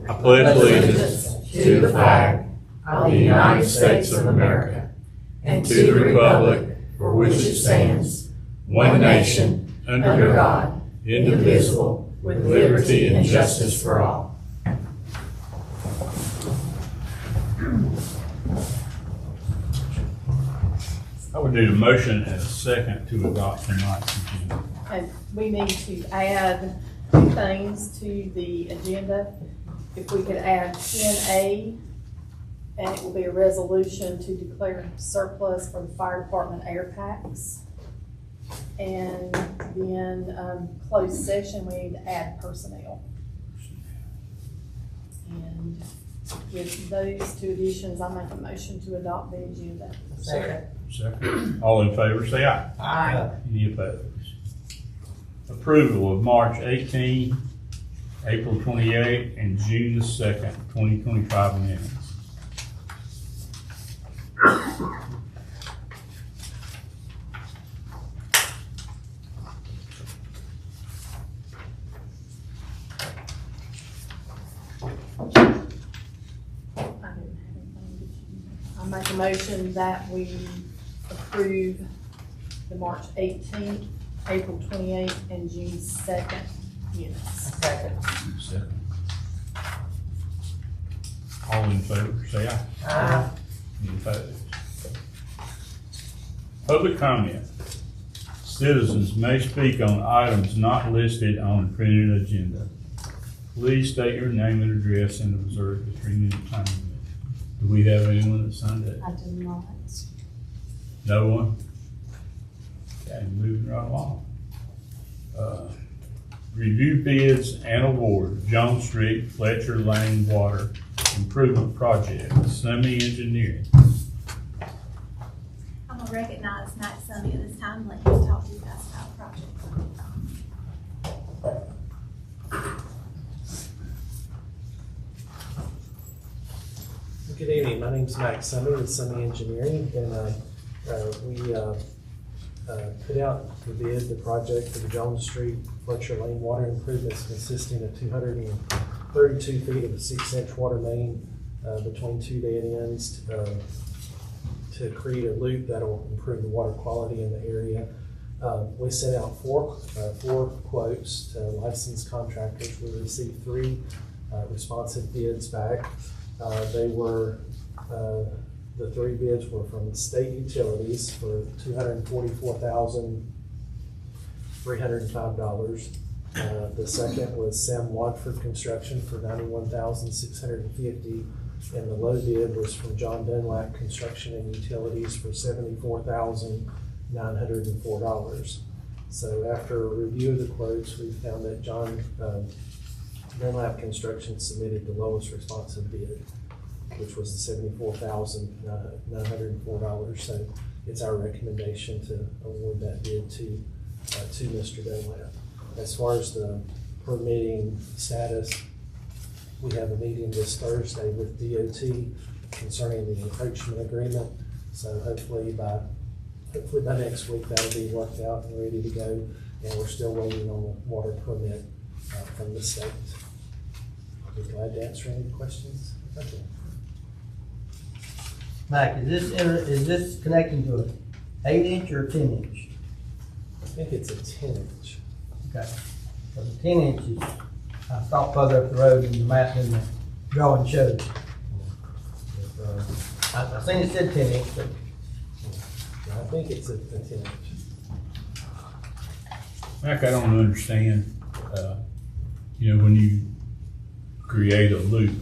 I pledge allegiance to the flag of the United States of America and to the republic for which it stands, one nation, under God, indivisible, with liberty and justice for all. I would need a motion and a second to adopt tonight's agenda. And we need to add 2 things to the agenda. If we could add 10A, and it will be a resolution to declare surplus for the fire department air packs. And then closed session, we need to add personnel. And with those 2 additions, I make a motion to adopt the agenda. Second. All in favor, say aye. Aye. Any opposed? Approval of March 18, April 28, and June the 2nd, 2025 minutes. I make a motion that we approve the March 18th, April 28th, and June 2nd minutes. Second. All in favor, say aye. Aye. Any opposed? Public comment. Citizens may speak on items not listed on the printed agenda. Please state your name and address and observe the 3-minute time limit. Do we have anyone that signed up? I do not. No one? Okay, moving right along. Review bids and award Jones Street, Fletcher Lane Water Improvement Project, Summey Engineering. I'm gonna recognize Matt Summey at this time, let him talk to you guys about the project. Good evening, my name's Mike Summey with Summey Engineering, and we put out the bid, the project for the Jones Street Fletcher Lane water improvements consisting of 232 feet of a 6-inch water main between 2 dead ends to create a loop that'll improve the water quality in the area. We sent out four quotes to licensed contractors. We received 3 responsive bids back. The 3 bids were from state utilities for $244,305. The second was Sam Watford Construction for $91,650, and the low bid was from John Dunlap Construction and Utilities for $74,904. So after a review of the quotes, we found that John Dunlap Construction submitted the lowest responsive bid, which was the $74,904. So it's our recommendation to award that bid to Mr. Dunlap. As far as the permitting status, we have a meeting this Thursday with DOT concerning the encroachment agreement. So hopefully by next week that'll be worked out and ready to go. And we're still waiting on the water permit from the state. I'll be glad to answer any questions. Thank you. Mike, is this connecting to an 8-inch or a 10-inch? I think it's a 10-inch. Okay. So the 10-inch is, I stopped further up the road and the map in the drawing showed. I seen it said 10-inch, but I think it's a 10-inch. Mac, I don't understand, when you create a loop,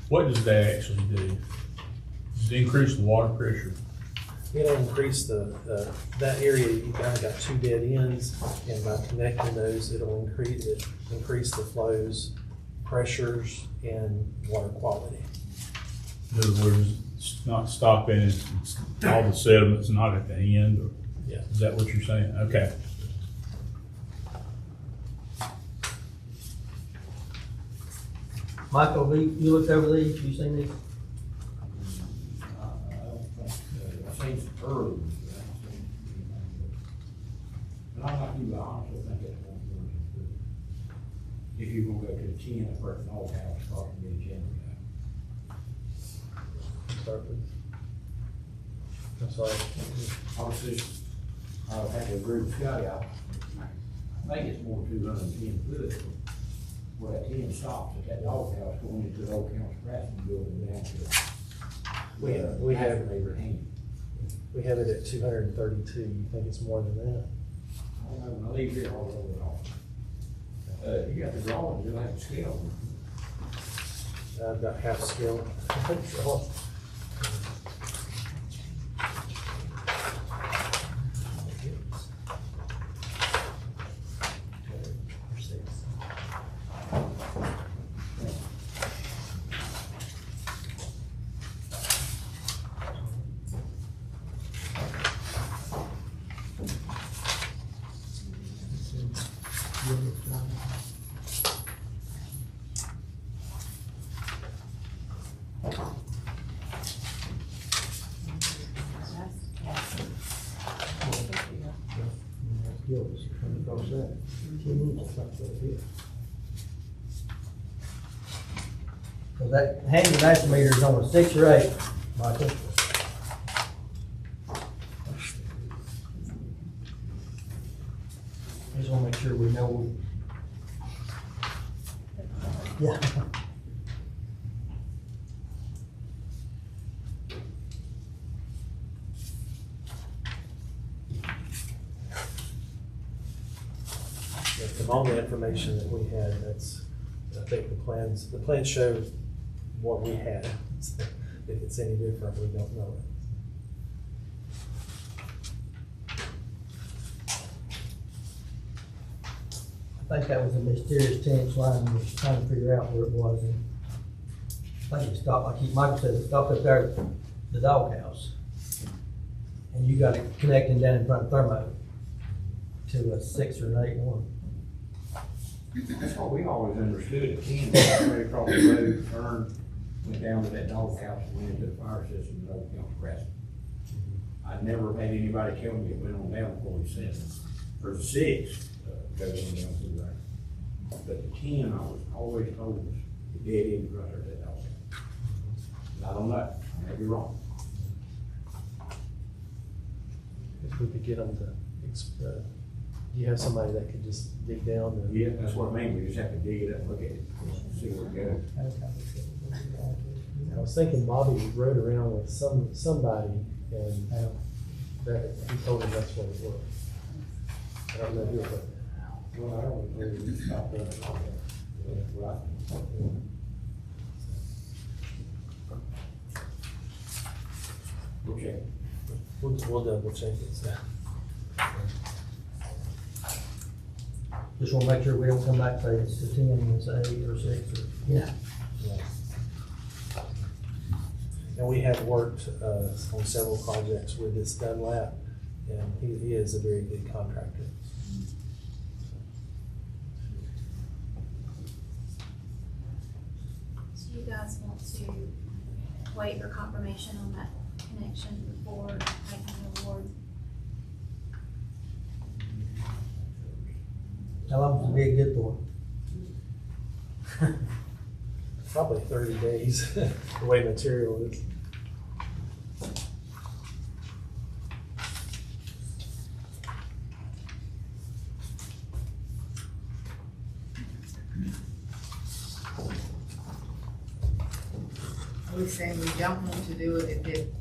what does that actually do? Does it increase the water pressure? It'll increase that area, you kind of got 2 dead ends, and by connecting those, it'll increase the flows, pressures, and water quality. In other words, it's not stopping, it's all the sediment's not at the end, or Yeah. is that what you're saying? Okay. Michael, you looked over these, you seen these? I think it's early. And I'm not even honest, I think that's one version. If you're gonna go to the 10, the first old house, start to get a generator. Start with. I'm sorry. Obviously, I'll have to agree with Scotty, I think it's more 210 foot. Where that 10 stops at that dog house, going into the old council Craftsman building down to. We have- Abraham. We have it at 232. You think it's more than that? I don't know, when I leave here, I'll roll it off. You got the drawings, you'll have to scale them. I've got half scale. So that hanging master meter is on a 6 or 8, Michael? I just wanna make sure we know. Yeah. From all the information that we had, that's, I think the plans showed what we had. If it's any different, we don't know I think that was a mysterious 10-inch line, we was trying to figure out where it was, and I think it stopped, like Michael said, it stopped up there at the doghouse. And you got it connecting down in front of Thermo to a 6 or an 8 one. That's what we always understood, at 10, right across the road, turned, went down to that dog house and went into the fire system in Old Council Craftsman. I'd never had anybody tell me it went on down 47, or 6, goes on down through there. But the 10, I was always told was the dead end right there at that dog house. And I don't know, I may be wrong. If we could get them to, you have somebody that could just dig down and. Yeah, that's what I mean, we just have to dig it up, look at it, see where it goes. I was thinking Bobby rode around with somebody and that, he told him that's what it was. I don't know who it was. Well, I always knew you stopped there and all that. That's what I think. Okay. We'll double check it, so. Just wanna make sure we don't come back and say it's a 10 and it's an 8 or 6 or, yeah. And we have worked on several projects with this Dunlap, and he is a very good contractor. So you guys want to wait for confirmation on that connection before making the award? How long does it be good for? Probably 30 days, the way material is. Are we saying we don't want to do it if it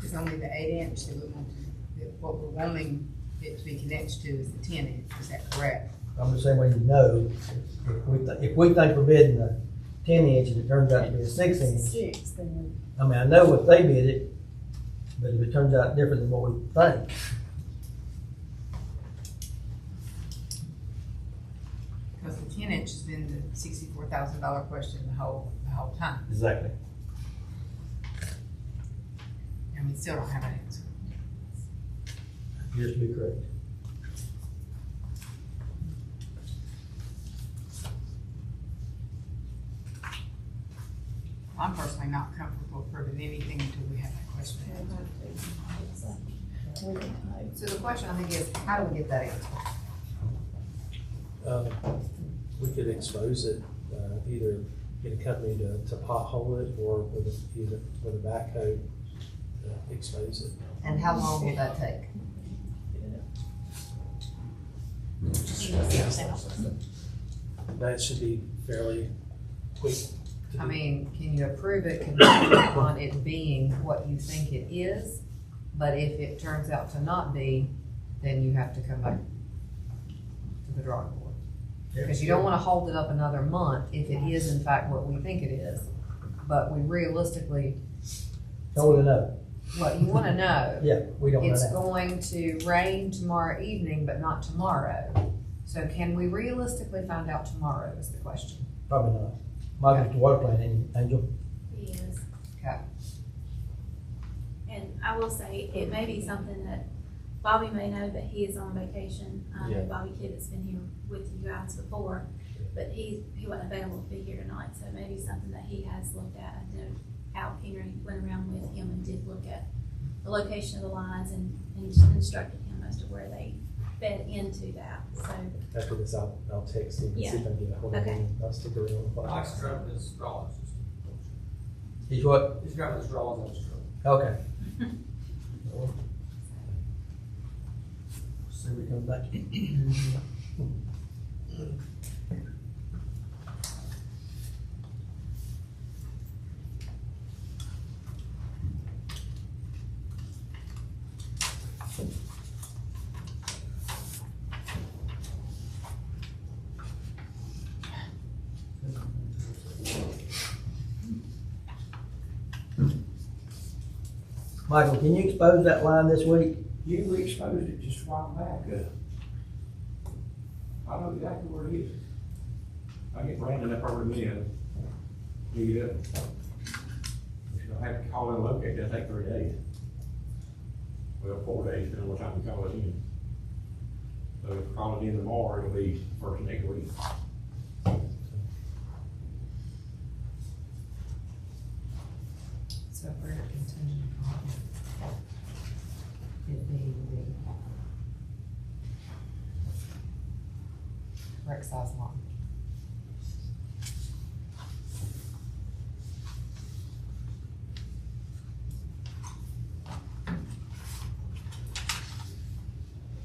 is only the 8-inch, that we want to, that what we're wanting it to be connected to is the 10-inch, is that correct? I'm just saying, when you know, if we think we're bidding a 10-inch and it turns out to be a 6-inch, 6, then I mean, I know if they bid it, but if it turns out different than what we think. Because the 10-inch has been the $64,000 question the whole time, Exactly. and we still don't have an answer. Just to be correct. I'm personally not comfortable approving anything until we have that question answered. So the question I think is, how do we get that answer? We could expose it, either get a company to pothole it or either with a backhoe, expose it. And how long will that take? That should be fairly quick. to I do. mean, can you approve it contingent upon it being what you think it is? But if it turns out to not be, then you have to come back to the drawing board. Because you don't wanna hold it up another month if it is in fact what we think it is. But we realistically, Don't wanna know. what you wanna know, Yeah, we don't know it's that. going to rain tomorrow evening, but not tomorrow. So can we realistically find out tomorrow is the question. Probably not. Might be the water plant, Angel. He is. Okay. And I will say, it may be something that Bobby may know, but he is on vacation. I know Yeah. Bobby Kibbett's been here with you guys before, but he wasn't available to be here tonight, so it may be something that he has looked at. I know Al Henry went around with him and did look at the location of the lines and instructed him as to where they fed into that, so. After this, I'll text him and see if I can get a hold of Okay. him. I'll stick around. Mike's driving his drawings. He's what? He's driving his drawings on his truck. Okay. See what comes back. Michael, can you expose that line this week? You exposed it just a while back. I know exactly where it is. I get Brandon up over the mill, dig it up. You'll have to call in and locate, that'll take 3 days. Well, 4 days, depending on what time we call it in. So if we call it in tomorrow, it'll be first next week. So if we're contingent upon it being the correct size line.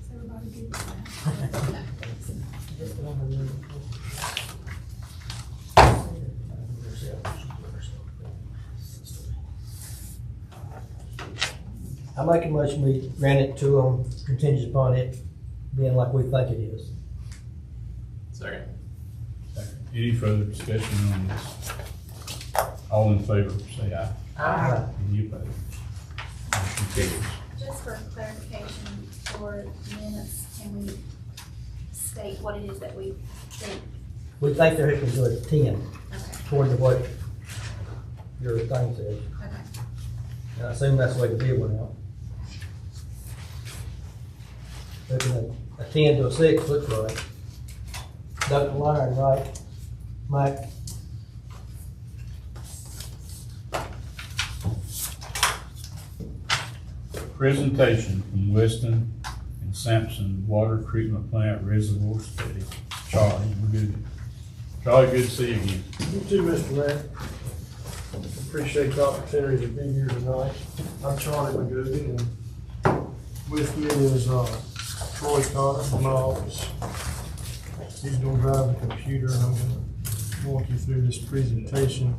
Is everybody good with that? Just the one with the- I make a motion we grant it to them contingent upon it being like we think it is. Second. Any further discussion on this? All in favor, say aye. Aye. Any opposed? Motion carries. Just for clarification, for minutes, can we state what it is that we think? We think they're hitting to a 10 Okay, toward the what your thing says. okay. And I assume that's the way the bid went out. Looking at a 10 to a 6 looks right. Duck the line, right, Mike? Presentation from Weston and Sampson Water Treatment Plant Reservoir Study. Charlie, we're good. Charlie, good to see you again. You too, Mr. Mayor. Appreciate the opportunity to be here tonight. I'm Charlie McGougan, and with me is Troy Connor from my office. He's gonna drive the computer, and I'm gonna walk you through this presentation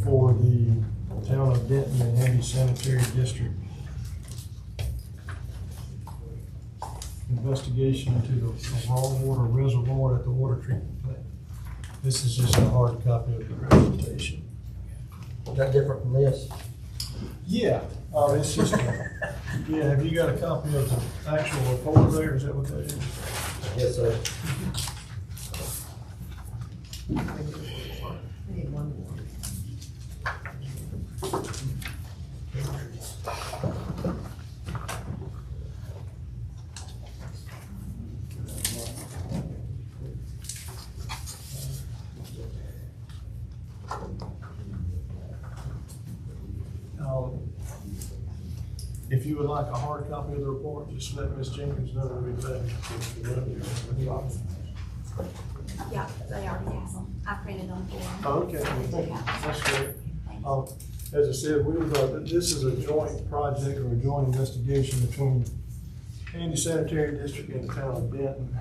for the town of Denton and Handy Sanitary District. Investigation into the raw water reservoir at the water treatment plant. This is just a hard copy of the presentation. Is that different from this? Yeah, it's just, yeah, have you got a copy of the actual report there? Is that what that is? Yes, sir. We need one more. If you would like a hard copy of the report, just let Ms. Jenkins know, we'll be glad to. Yeah, they already have them. I printed them for them. Oh, okay, that's great. As I said, this is a joint project or a joint investigation between Handy Sanitary District and the town of Benton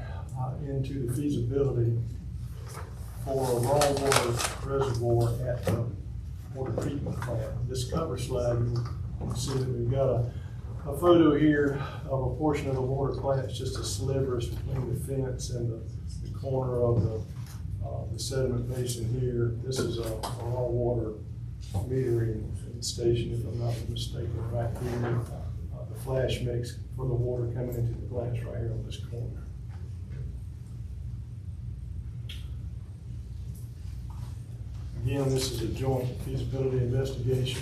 into the feasibility for a raw water reservoir at the water treatment plant. This cover slide, you can see that we've got a photo here of a portion of the water plant. It's just a sliver between the fence and the corner of the sediment basin here. This is a raw water metering station, if I'm not mistaken, right here. The flash mix for the water coming into the plants right here on this corner. Again, this is a joint feasibility investigation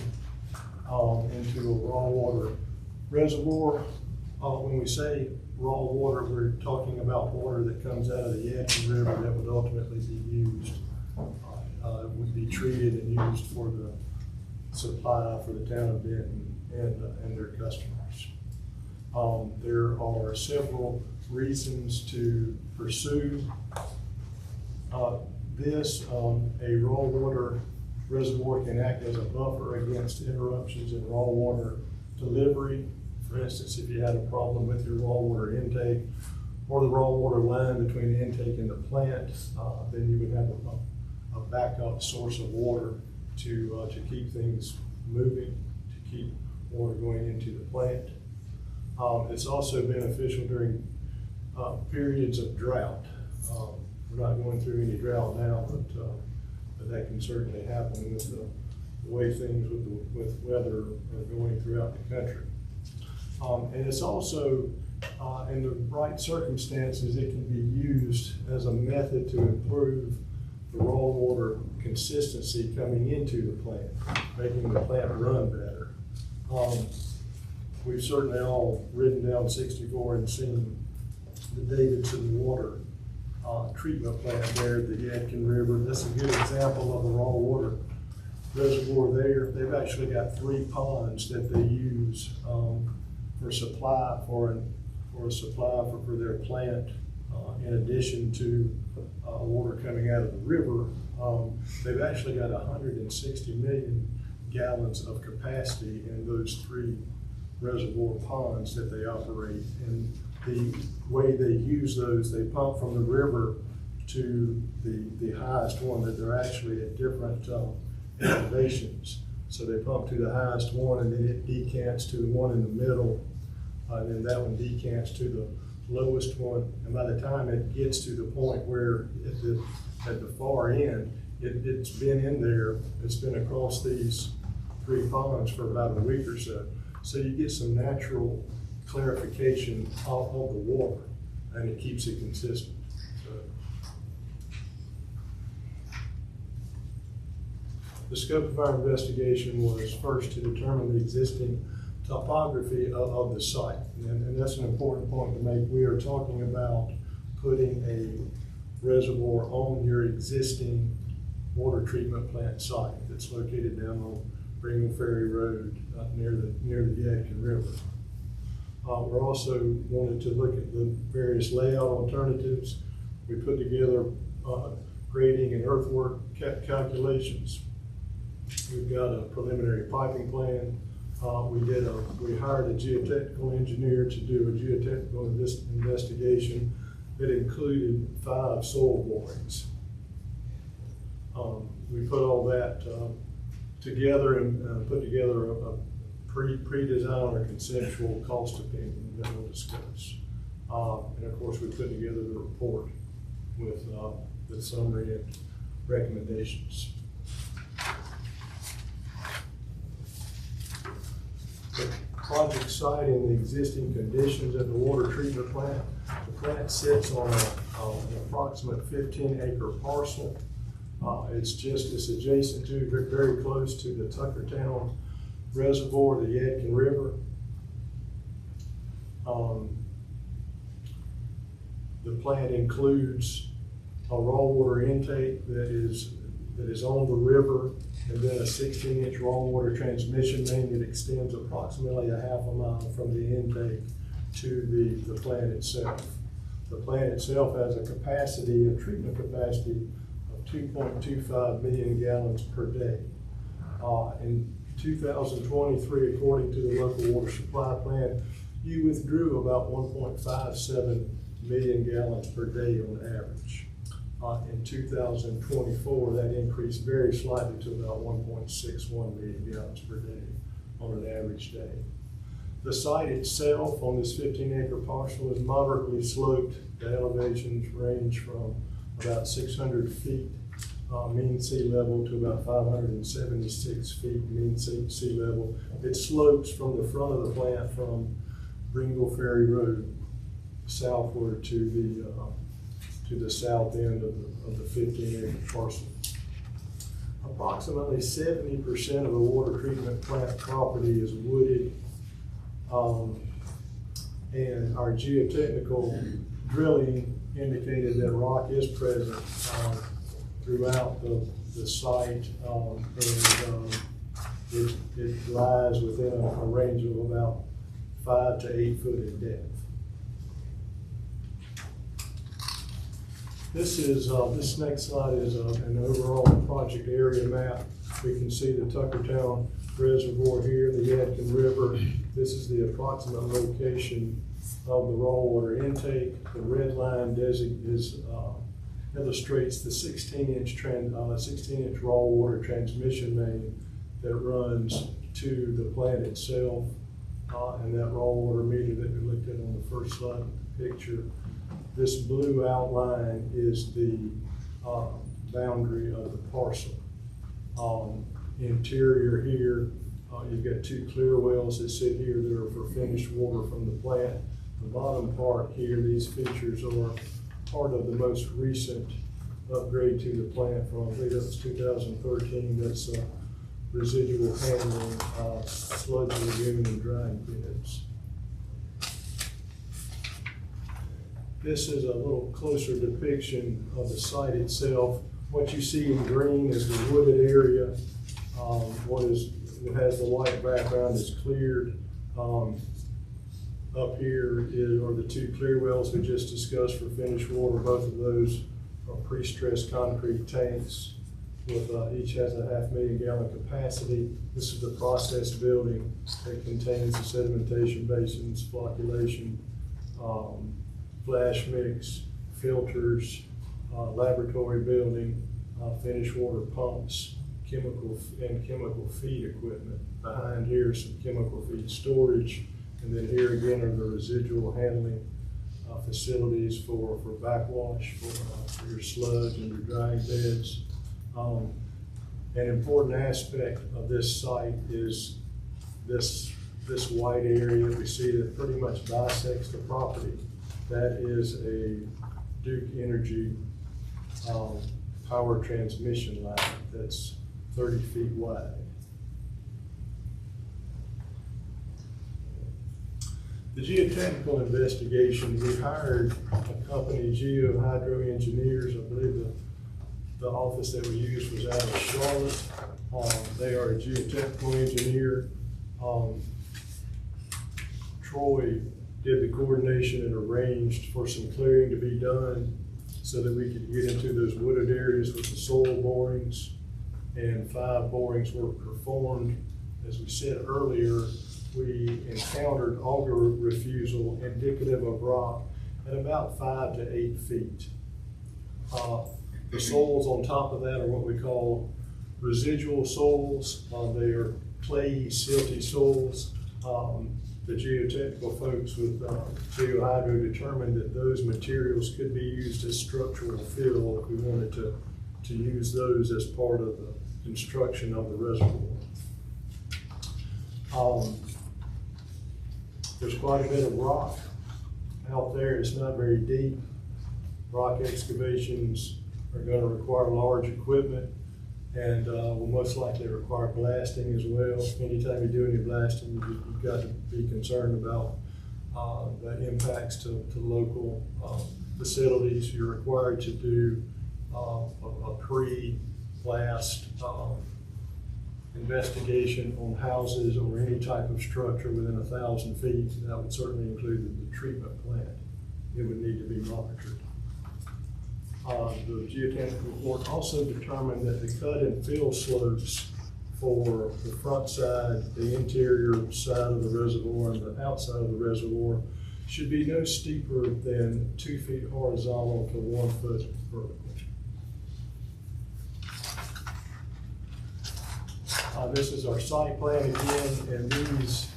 into a raw water reservoir. When we say raw water, we're talking about water that comes out of the Yadkin River that would ultimately be used. It would be treated and used for the supply for the town of Benton and their customers. There are several reasons to pursue this. A raw water reservoir can act as a buffer against interruptions in raw water delivery. For instance, if you had a problem with your raw water intake or the raw water line between the intake and the plant, then you would have a backup source of water to keep things moving, to keep water going into the plant. It's also beneficial during periods of drought. We're not going through any drought now, but that can certainly happen with the way things with weather are going throughout the country. And it's also, in the right circumstances, it can be used as a method to improve the raw water consistency coming into the plant, making the plant run better. We've certainly all ridden down 64 and seen the Davidson water treatment plant there at the Yadkin River. That's a good example of a raw water reservoir there. They've actually got 3 ponds that they use for supply for their plant. In addition to water coming out of the river, they've actually got 160 million gallons of capacity in those 3 reservoir ponds that they operate. And the way they use those, they pump from the river to the highest one, that they're actually at different elevations. So they pump to the highest one, and then it decants to the one in the middle, and then that one decants to the lowest one. And by the time it gets to the point where at the far end, it's been in there, it's been across these 3 ponds for about a week or so. So you get some natural clarification of the water, and it keeps it consistent. So, the scope of our investigation was first to determine the existing topography of the site. And that's an important point to make. We are talking about putting a reservoir on your existing water treatment plant site that's located down on Greenville Ferry Road near the Yadkin River. We're also wanted to look at the various layout alternatives. We put together grading and earthwork calculations. We've got a preliminary piping plan. We hired a geotechnical engineer to do a geotechnical investigation that included 5 soil borings. We put all that together and put together a pre-design or conceptual cost opinion that we'll discuss. And of course, we put together the report with the summary and recommendations. The project site and the existing conditions at the water treatment plant. The plant sits on an approximate 15-acre parcel. It's adjacent to, very close to the Tuckertown Reservoir, the Yadkin River. The plant includes a raw water intake that is on the river, and then a 16-inch raw water transmission main that extends approximately a half a mile from the intake to the plant itself. The plant itself has a treatment capacity of 2.25 million gallons per day. In 2023, according to the local water supply plan, you withdrew about 1.57 million gallons per day on average. In 2024, that increased very slightly to about 1.61 million gallons per day on an average day. The site itself on this 15-acre parcel is moderately sloped. The elevations range from about 600 feet mean sea level to about 576 feet mean sea level. It slopes from the front of the plant from Bringle Ferry Road southward to the south end of the 15-acre parcel. Approximately 70% of the water treatment plant property is wooded, and our geotechnical drilling indicated that rock is present throughout the site, and it lies within a range of about 5 to 8 foot in depth. This next slide is an overall project area map. We can see the Tuckertown Reservoir here, the Yadkin River. This is the approximate location of the raw water intake. The red line illustrates the 16-inch raw water transmission main that runs to the plant itself, and that raw water meter that we looked at on the first slide of the picture. This blue outline is the boundary of the parcel. Interior here, you've got 2 clear wells that sit here that are for finished water from the plant. The bottom part here, these features are part of the most recent upgrade to the plant from, I believe that was 2013. That's residual handling, sludge lagoon and drying beds. This is a little closer depiction of the site itself. What you see in green is the wooded area. What has the white background is cleared. Up here are the 2 clear wells we just discussed for finished water. Both of those are pre-stressed concrete tanks with each has a 500,000 gallon capacity. This is the process building that contains the sedimentation basins, flocculation, flash mix, filters, laboratory building, finished water pumps, chemical feed equipment. Behind here is some chemical feed storage, and then here again are the residual handling facilities for backwash, for your sludge and your drying beds. An important aspect of this site is this white area we see that pretty much bisects the property. That is a Duke Energy power transmission line that's 30 feet wide. The geotechnical investigation, we hired a company, Geo Hydro Engineers. I believe the office that we used was out of Charlotte. They are a geotechnical engineer. Troy did the coordination and arranged for some clearing to be done so that we could get into those wooded areas with the soil borings, and 5 borings were performed. As we said earlier, we encountered auger refusal indicative of rock at about 5 to 8 feet. The soils on top of that are what we call residual soils. They are clayey, silty soils. The geotechnical folks with Geo Hydro determined that those materials could be used as structural fill if we wanted to use those as part of the construction of the reservoir. There's quite a bit of rock out there. It's not very deep. Rock excavations are going to require large equipment and will most likely require blasting as well. Anytime you do any blasting, you've got to be concerned about the impacts to local facilities. You're required to do a pre-blast investigation on houses or any type of structure within 1,000 feet. That would certainly include the treatment plant it would need to be monitored. The geotechnical report also determined that the cut and fill slopes for the front side, the interior side of the reservoir, and the outside of the reservoir should be no steeper than 2 feet horizontal to 1 foot vertical. This is our site plan again, and these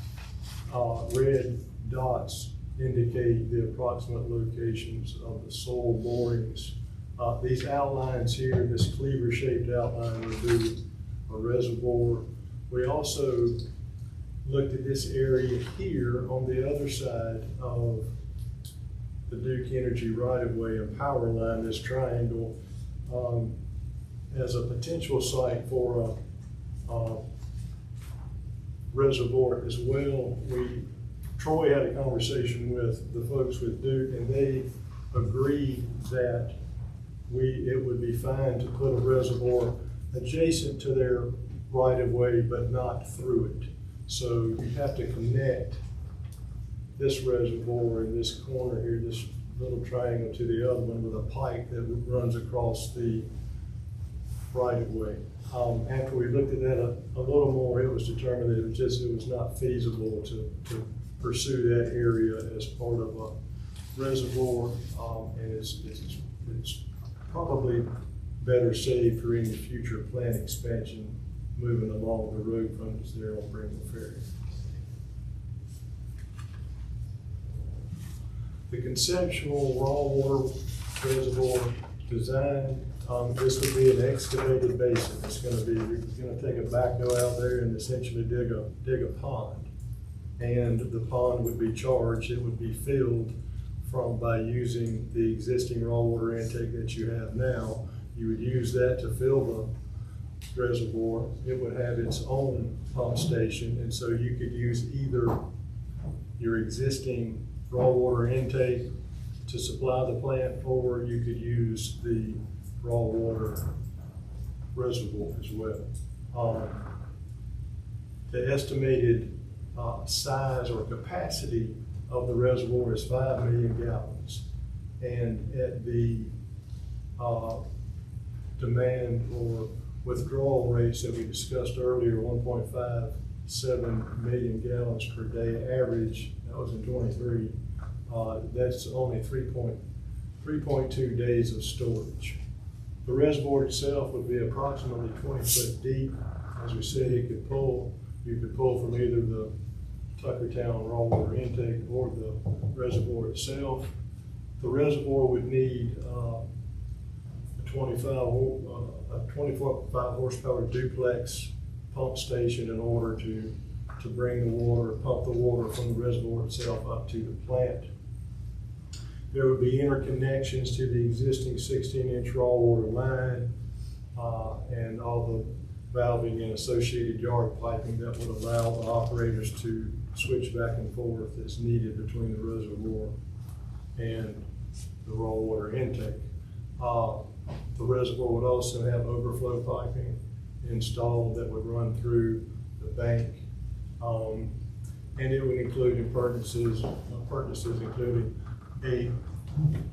red dots indicate the approximate locations of the soil borings. These outlines here, this cleaver-shaped outline would be a reservoir. We also looked at this area here on the other side of the Duke Energy right-of-way and power line, this triangle, as a potential site for a reservoir as well. Troy had a conversation with the folks with Duke, and they agreed that it would be fine to put a reservoir adjacent to their right-of-way, but not through it. So you have to connect this reservoir in this corner here, this little triangle, to the other one with a pipe that runs across the right-of-way. After we looked at that a little more, it was determined that it was not feasible to pursue that area as part of a reservoir, and it's probably better saved for any future plant expansion moving along the road frontage there on Brindle Ferry. The conceptual raw water reservoir design, this would be an excavated basin. We're gonna take a backhoe out there and essentially dig a pond. And the pond would be charged, it would be filled by using the existing raw water intake that you have now. You would use that to fill the reservoir. It would have its own pump station, and so you could use either your existing raw water intake to supply the plant, or you could use the raw water reservoir as well. The estimated size or capacity of the reservoir is 5 million gallons. And at the demand or withdrawal rates that we discussed earlier, 1.57 million gallons per day average, that was in 23, that's only 3.2 days of storage. The reservoir itself would be approximately 20 foot deep. As we said, you could pull from either the Tuckertown raw water intake or the reservoir itself. The reservoir would need a 25 horsepower duplex pump station in order to pump the water from the reservoir itself up to the plant. There would be interconnections to the existing 16-inch raw water line and all the valving and associated yard piping that would allow the operators to switch back and forth as needed between the reservoir and the raw water intake. The reservoir would also have overflow piping installed that would run through the bank. And it would include appurtenances including a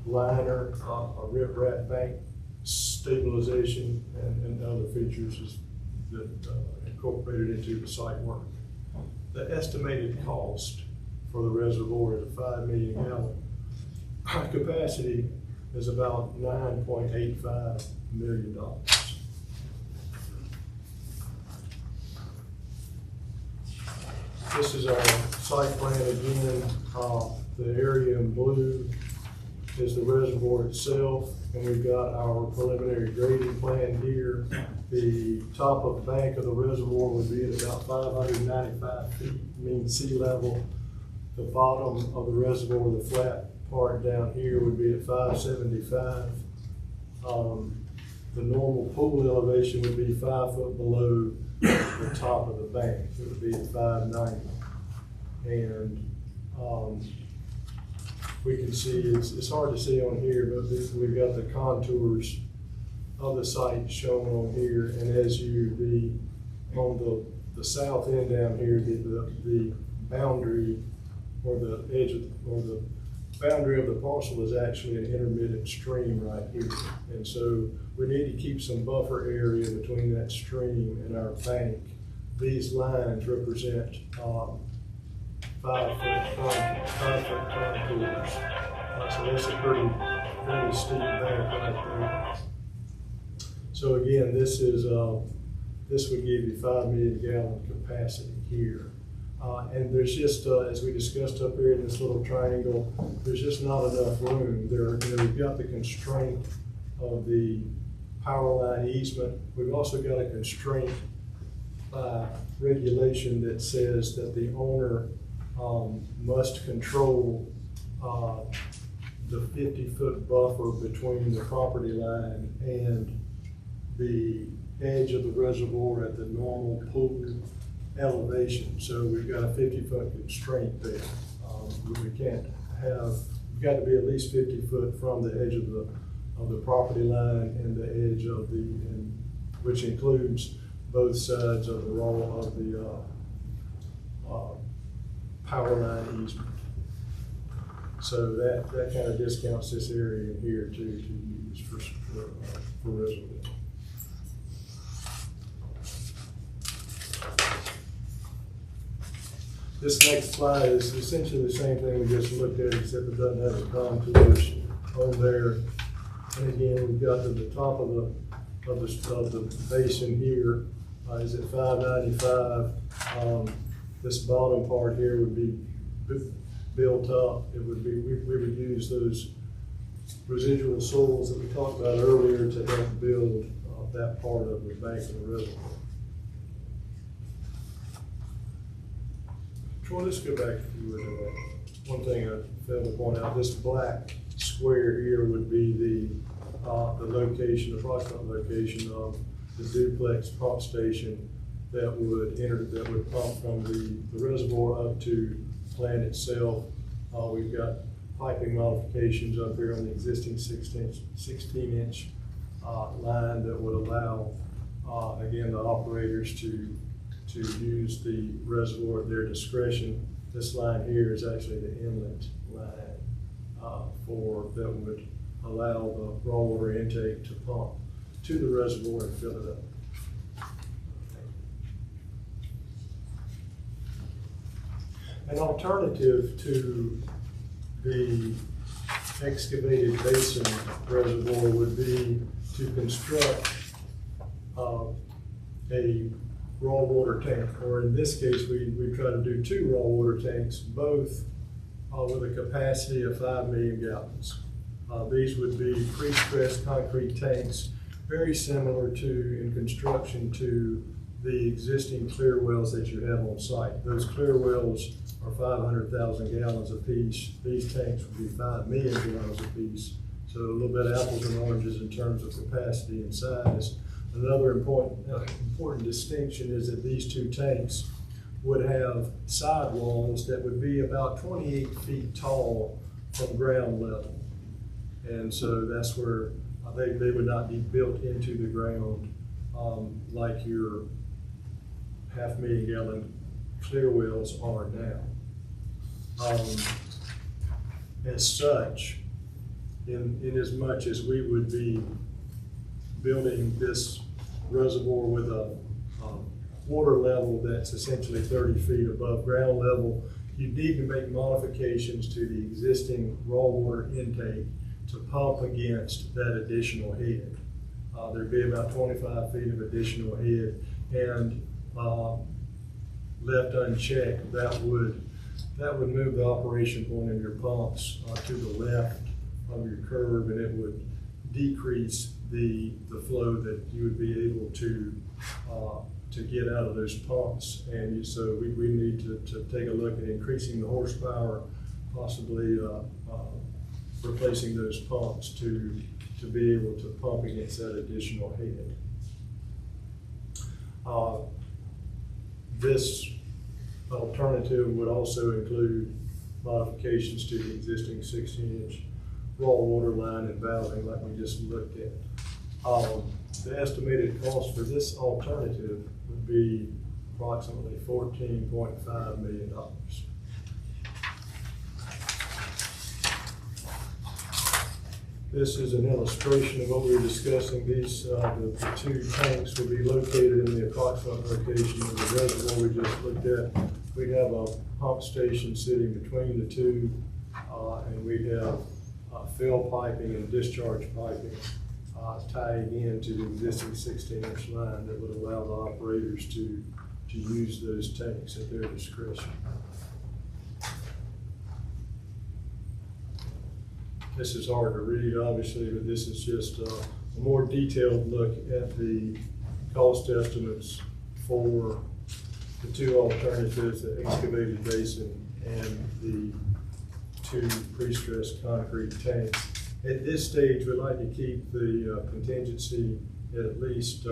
liner, a riprap bank stabilization, and other features that incorporated into the site work. The estimated cost for the reservoir is a 5 million gallon capacity is about $9.85 million. This is our site plan again. The area in blue is the reservoir itself, and we've got our preliminary grading plan here. The top of the bank of the reservoir would be at about 595 feet, mean sea level. The bottom of the reservoir, the flat part down here, would be at 575. The normal pool elevation would be 5 foot below the top of the bank. It would be at 590. And we can see, it's hard to see on here, but we've got the contours of the site shown on here. And as on the south end down here, the boundary or the edge of, or the boundary of the parcel is actually an intermittent stream right here. And so we need to keep some buffer area between that stream and our bank. These lines represent 5-foot contours. So that's a very steep bank right there. So again, this would give you 5 million gallon capacity here. And there's just, as we discussed up here in this little triangle, there's just not enough room. We've got the constraint of the power line easement. We've also got a constraint by regulation that says that the owner must control the 50-foot buffer between the property line and the edge of the reservoir at the normal pool elevation. So we've got a 50-foot constraint there. We've got to be at least 50 foot from the edge of the property line and the edge of which includes both sides of the power line easement. So that kind of discounts this area in here to use for reservoir. This next slide is essentially the same thing we just looked at, except it doesn't have the contours on there. And again, we've got to the top of the basin here is at 595. This bottom part here would be built up. It would be we would use those residual soils that we talked about earlier to help build that part of the bank of the reservoir. Troy, let's go back if you would. One thing I failed to point out: this black square here would be the approximate location of the duplex pump station that would pump from the reservoir up to the plant itself. We've got piping modifications up here on the existing 16-inch line that would allow, again, the operators to use the reservoir at their discretion. This line here is actually the inlet line that would allow the raw water intake to pump to the reservoir and fill it up. An alternative to the excavated basin reservoir would be to construct a raw water tank, or in this case, we try to do 2 raw water tanks, both with a capacity of 5 million gallons. These would be pre-stressed concrete tanks, very similar in construction to the existing clear wells that you have on site. Those clear wells are 500,000 gallons apiece. These tanks would be 5 million gallons apiece. So a little bit apples and oranges in terms of capacity and size. Another important distinction is that these 2 tanks would have sidewalls that would be about 28 feet tall from ground level. And so that's where they would not be built into the ground like your 500,000 gallon clear wells are now. As such, in as much as we would be building this reservoir with a water level that's essentially 30 feet above ground level, you need to make modifications to the existing raw water intake to pump against that additional head. There'd be about 25 feet of additional head, and left unchecked, that would move the operation point of your pumps to the left of your curve, and it would decrease the flow that you would be able to get out of those pumps. And so we need to take a look at increasing the horsepower, possibly replacing those pumps to be able to pump against that additional head. This alternative would also include modifications to the existing 16-inch raw water line and valving like we just looked at. The estimated cost for this alternative would be approximately $14.5 million. This is an illustration of what we were discussing. These, the two tanks will be located in the approximate location of the reservoir we just looked at. We have a pump station sitting between the two, and we have fill piping and discharge piping tying into the existing 16-inch line that would allow the operators to use those tanks at their discretion. This is hard to read, obviously, but this is just a more detailed look at the cost estimates for the two alternatives, the excavated basin and the two pre-stressed concrete tanks. At this stage, we'd like to keep the contingency at least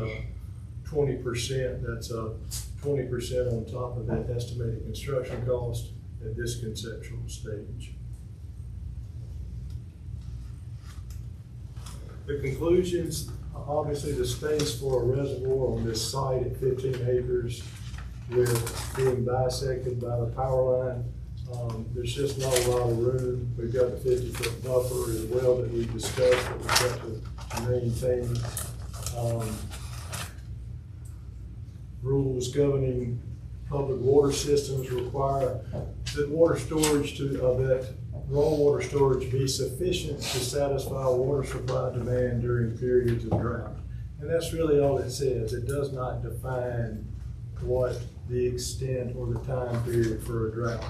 20%. That's 20% on top of that estimated construction cost at this conceptual stage. The conclusions, obviously the space for a reservoir on this site at 15 acres with being bisected by the power line, there's just not a lot of room. We've got the 50-foot buffer as well that we discussed that we've got to maintain. Rules governing public water systems require that water storage that raw water storage be sufficient to satisfy water supply demand during periods of drought. And that's really all it says. It does not define what the extent or the time period for a drought.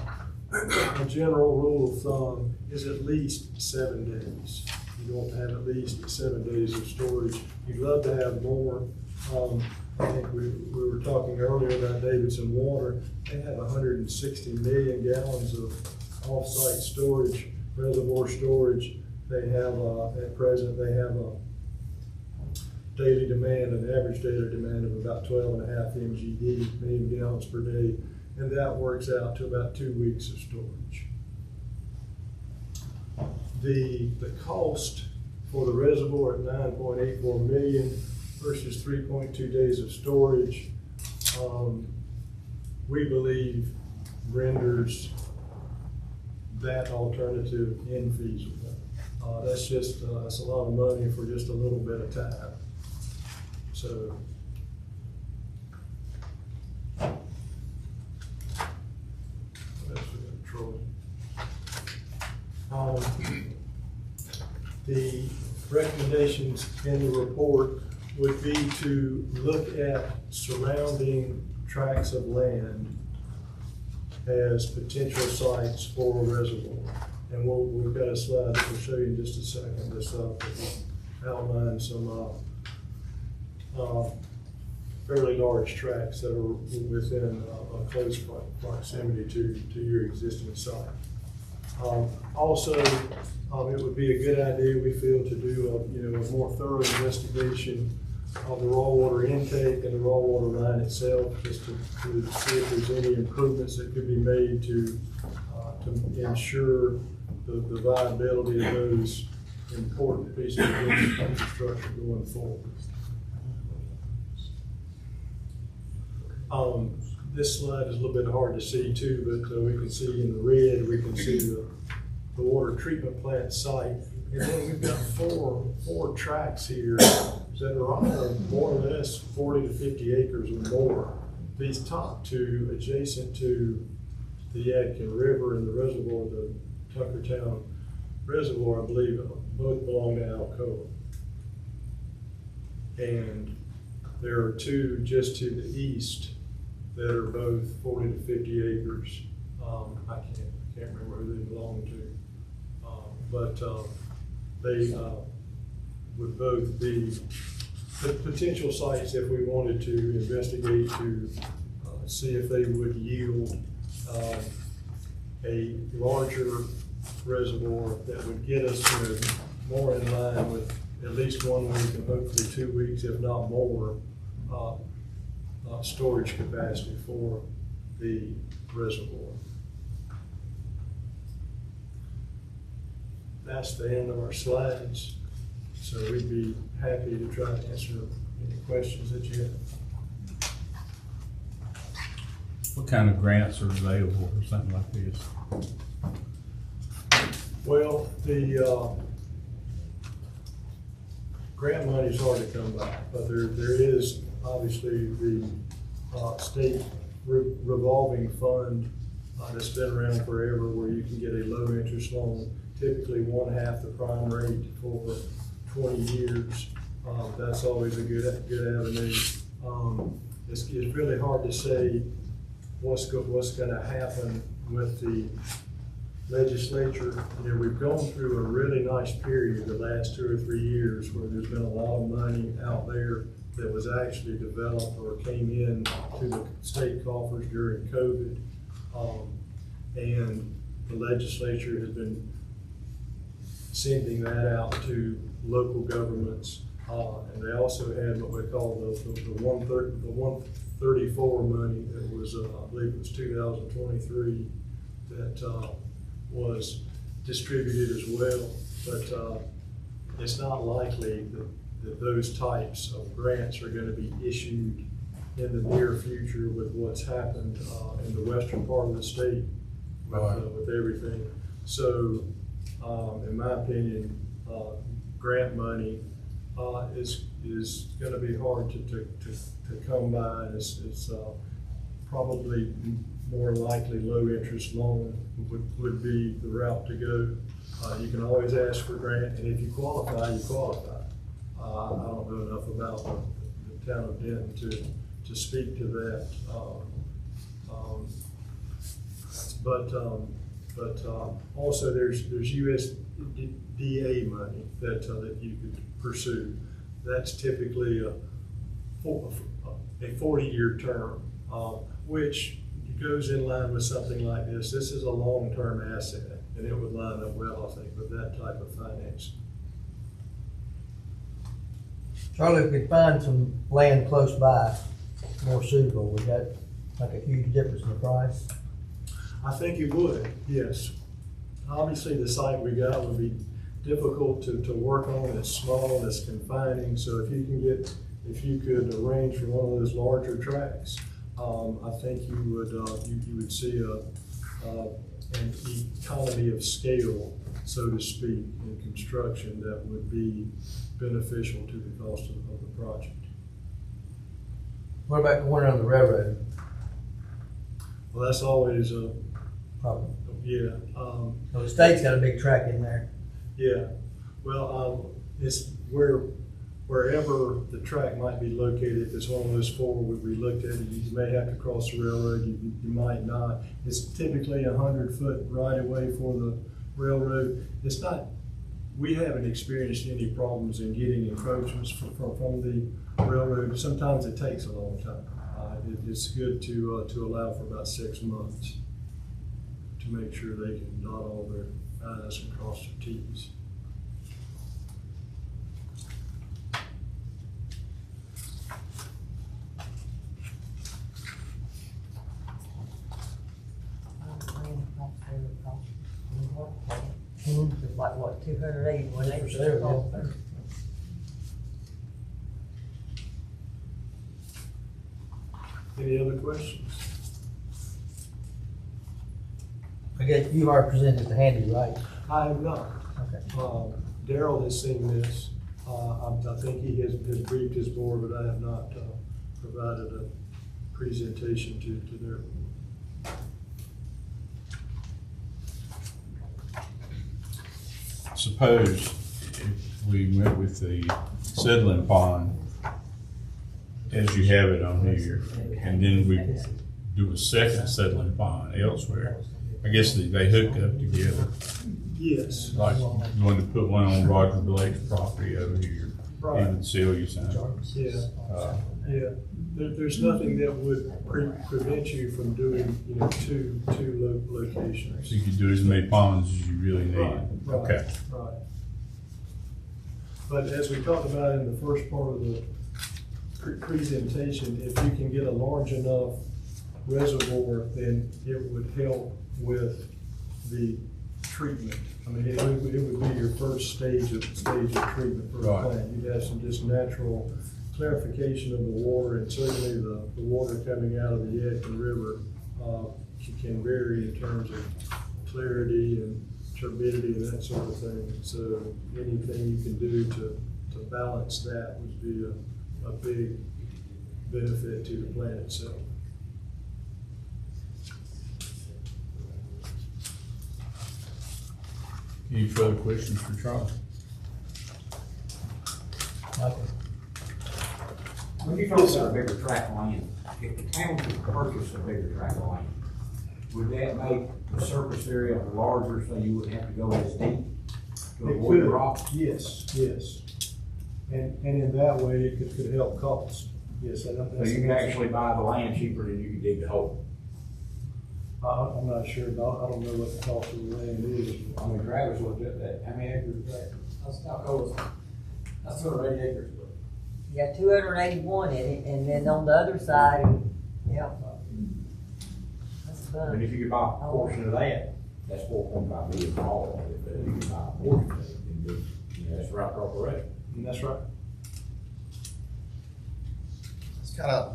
A general rule of thumb is at least 7 days. You don't have at least 7 days of storage. You'd love to have more. I think we were talking earlier about Davidson Water. They have 160 million gallons of off-site storage, reservoir storage. They have, at present, they have a daily demand, an average daily demand of about 12.5 MGD, million gallons per day, and that works out to about 2 weeks of storage. The cost for the reservoir at 9.84 million versus 3.2 days of storage, we believe renders that alternative infeasible. That's just, that's a lot of money for just a little bit of time. So, that's Troy. The recommendations in the report would be to look at surrounding tracts of land as potential sites for a reservoir. And we've got a slide that we'll show you in just a second. This outline some fairly large tracts that are within a close proximity to your existing site. Also, it would be a good idea, we feel, to do a more thorough investigation of the raw water intake and the raw water line itself, just to see if there's any improvements that could be made to ensure the viability of those important pieces of infrastructure going forward. This slide is a little bit hard to see too, but we can see in the red, we can see the water treatment plant site. And then we've got four tracks here that are all more or less 40 to 50 acres or more. These top two adjacent to the Yadkin River and the reservoir, the Tuckertown Reservoir, I believe, both belong to Alcoa. And there are two just to the east that are both 40 to 50 acres. I can't remember who they belong to, but they would both be the potential sites if we wanted to investigate to see if they would yield a larger reservoir that would get us more in line with at least 1 week and hopefully 2 weeks, if not more, storage capacity for the reservoir. That's the end of our slides. So we'd be happy to try to answer any questions that you have. What kind of grants are available for something like this? Well, the grant money is hard to come by, but there is obviously the state revolving fund that's been around forever, where you can get a low interest loan, typically 1/2 the prime rate for 20 years. That's always a good avenue. It's really hard to say what's going to happen with the legislature. You know, we've gone through a really nice period the last 2 or 3 years where there's been a lot of money out there that was actually developed or came in to the state coffers during COVID. And the legislature has been sending that out to local governments. And they also had what we call the 134 money that was, I believe it was 2023, that was distributed as well. But it's not likely that those types of grants are going to be issued in the near future with what's happened in the western part of the state with everything. So, in my opinion, grant money is going to be hard to come by. It's probably more likely low interest loan would be the route to go. You can always ask for grant, and if you qualify, you qualify. I don't know enough about the town of Denton to speak to that. But also there's USDA money that you could pursue. That's typically a 40-year term, which goes in line with something like this. This is a long-term asset, and it would line up well, I think, with that type of finance. Charlie, if we could find some land close by more suitable, would that make a huge difference in the price? I think it would, yes. Obviously, the site we got would be difficult to work on. It's small, it's confining. So if you could arrange for one of those larger tracks, I think you would see an economy of scale, so to speak, in construction that would be beneficial to the cost of the project. What about going around the railroad? Well, that's always a Problem. yeah. Well, the state's got a big track in there. Yeah. Well, it's wherever the track might be located. If it's one of those four we looked at, you may have to cross the railroad. You might not. It's typically 100-foot right away for the railroad. It's not. We haven't experienced any problems in getting encroachments from the railroad. Sometimes it takes a long time. It's good to allow for about 6 months to make sure they can dot all their I's and cross their T's. It's like what, 281 acres? Any other questions? I guess you are presented to Handy, right? I have not. Okay. Darrell has seen this. I think he has briefed his board, but I have not provided a presentation to their. Suppose if we went with the settling pond as you have it on here, and then we do a second settling pond elsewhere. I guess they hook up together. Yes. Like you want to put one on Roger Blake's property over here, Right. even Celia Center. Yeah. Yeah. There's nothing that would prevent you from doing, two locations. So you could do as many ponds as you really need. Right. Okay. Right. But as we talked about in the first part of the presentation, if you can get a large enough reservoir, then it would help with the treatment. I mean, it would be your first stage of treatment for a plant. You'd have some just natural clarification of the water, and certainly the water coming out of the Yadkin River can vary in terms of clarity and turbidity and that sort of thing. So anything you can do to to balance that would be a big benefit to the plant itself. Any further questions for Charlie? Michael? When you talk about a bigger tract of land, if the town could purchase a bigger tract of land, would that make the surface area larger so you wouldn't have to go as deep to It avoid the could, rock? yes. And in that way, it could help cost. Yes, So you can actually buy the land cheaper than you can dig the hole. I'm not sure, I don't know what the cost of the land is. I mean, Travis looked at that, how many acres is that? That's not cold. That's 280 acres. You got 281 in it, and then on the other side, yeah. That's But fun. if you could buy a portion of that, that's 4.5 million for all of it, but if you could buy a portion of it, then that's right across the road. And that's right.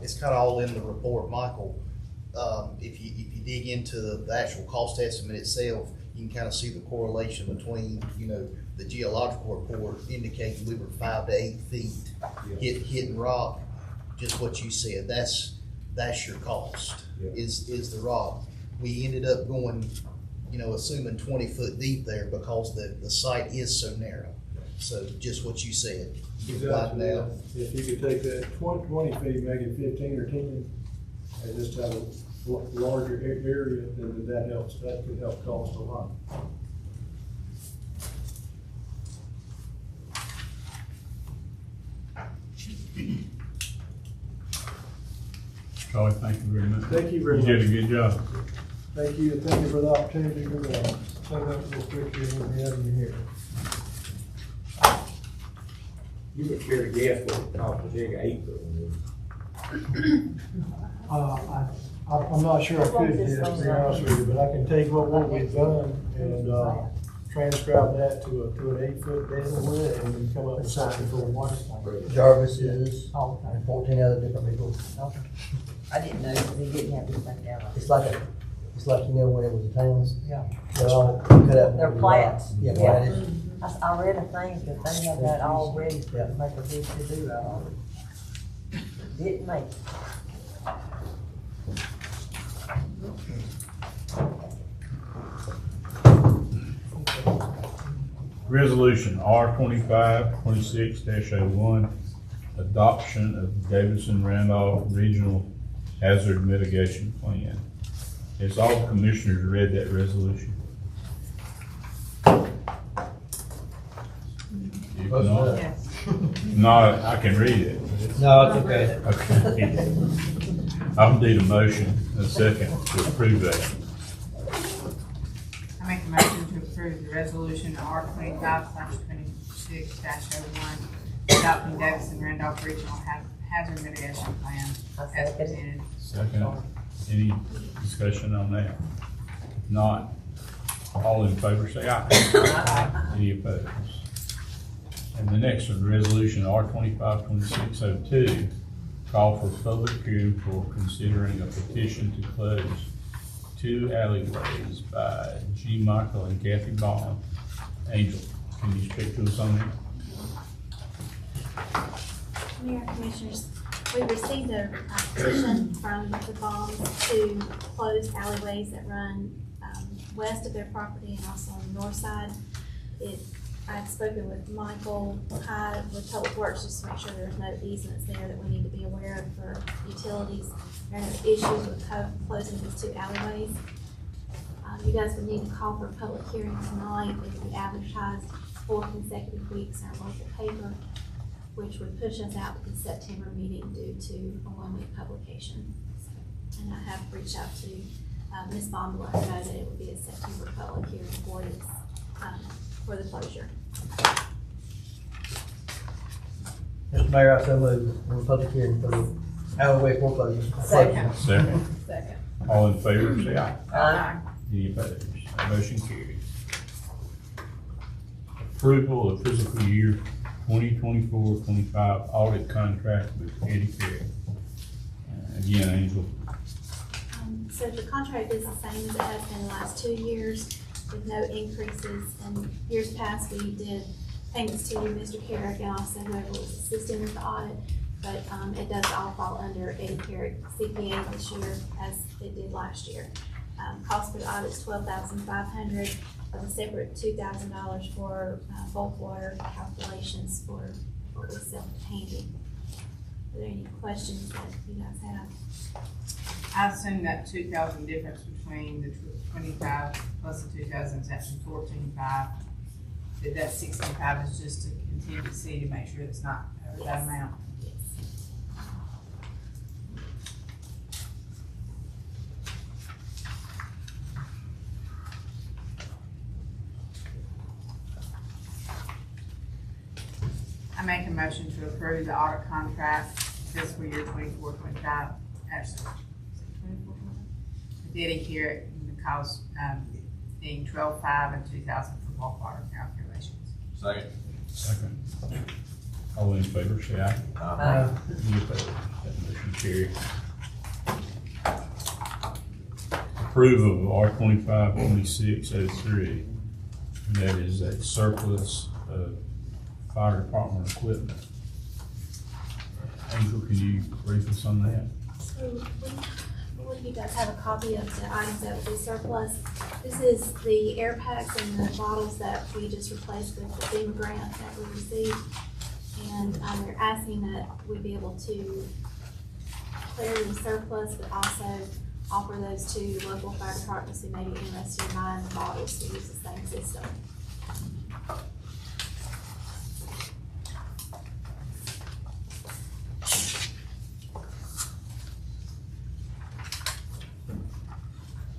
It's kind of all in the report, Michael. If you dig into the actual cost estimate itself, you can kind of see the correlation between, the geological report indicating we were 5 to 8 feet hitting rock. Just what you said, that's your cost, is the rock. We ended up going, assuming 20 foot deep there because the site is so narrow. So just what you said. Exactly. If you could take that 20 feet, make it 15 or 10, and just have a larger area, then that helps. That could help cost a lot. Charlie, thank you very much. Thank you very much. You did a good job. Thank you for the opportunity to clean up real quick here when we have you here. You would care to guess what it cost to dig an 8 foot one? I'm not sure I could, to be honest with you, but I can take what we've done and transcribe that to an 8 foot data and then come up with something for one. Jarvis's, Oh, okay. and 14 other different people. Okay. I didn't know, because he didn't have anything down on it. It's like when it was the towns. Yeah. They're all cut up. They're plats. Yeah, Yeah. platted. I read a thing that they had that all ready to Yeah. make a big to-do out of it. Didn't make it. Resolution R2526-01, adoption of Davidson-Randolph Regional Hazard Mitigation Plan. Has all commissioners read that resolution? If not, Yes. no, I can read it. No, it's okay. Okay. I'll need a motion, a second, to approve that. I make a motion to approve the resolution R25/26-01, adopting Davidson-Randolph Regional Hazard Mitigation Plan I as second it. presented. Second, any discussion on that? If not, all in favor say aye. Any opposed? And the next one, resolution R252602, call for public hearing for considering a petition to close 2 alleyways by G. Michael and Kathy Baum. Angel, can you speak to us on that? Mayor, Commissioners, we received a petition from the Baums to close alleyways that run west of their property and also on the north side. I've spoken with Michael Hyde with Public Works just to make sure there's no easements there that we need to be aware of for utilities. There are no issues with closing these 2 alleyways. You guys would need to call for a public hearing tonight. It would be advertised 4 consecutive weeks in our local paper, which would push us out to the September meeting due to a 1-week publication. And I have reached out to Ms. Baum to let her know that it would be a September public hearing for this, for the closure. Mr. Mayor, I so move for a public hearing for the alleyway foreclosure. Second. Second, Second. all in favor say aye. Aye. Any opposed? Motion carries. Approval of fiscal year 2024-25 audit contract with Eddie Carey. Again, Angel. So the contract is the same as it has been the last 2 years with no increases. In years past, we did thanks to Mr. Carrick and also whoever was assisting with the audit, but, it does all fall under Eddie Carrick CPA this year as it did last year. Cost for the audit is $12,500, with a separate $2,000 for, bulk water calculations for what we sell handy. Are there any questions that you guys have? I assume that 2,000 difference between the 25 plus the 2,000 is actually 14,500. That 65 is just a contingency to make sure it's not over that amount. Yes. I make a motion to approve the audit contract fiscal year 24-25. Actually, 24-25? With Eddie Carrick, and the cost being 12,500 and 2,000 for bulk water calculations. Second. All in favor, say aye. Aye. Any opposed? That motion carries. Approve of R-25-2603. And that is a surplus of fire department equipment. Angel, can you brief us on that? So I believe you guys have a copy of the items that will be surplus. This is the air packs and the bottles that we just replaced with the FEMA grant that we received. And we're asking that we be able to declare them surplus, but also offer those to local fire departments who may be interested in buying the bottles to use the same system.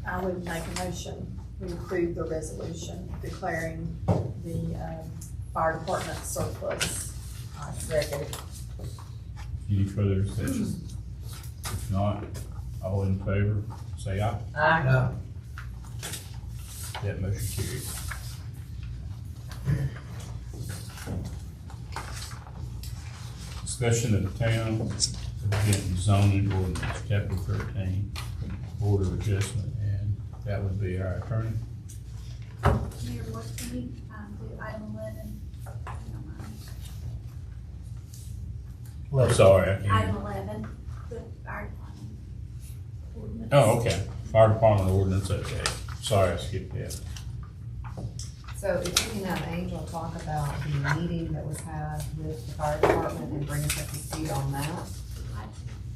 I would make a motion, we approve the resolution declaring the, fire department surplus. Second. Any further discussion? If not, all in favor, say aye. Aye. That motion carries. Discussion of the town of Jenkins zoning ordinance, chapter 13, board of adjustment, and that would be our attorney. Mayor Weston, do item 11. if you don't mind. I'm sorry, I can't. Item 11, the fire department ordinance. Oh, okay. Fire department ordinance, okay. Sorry, I skipped that. So if you can have Angel talk about the meeting that was had with the fire department and bring us up to speed on that.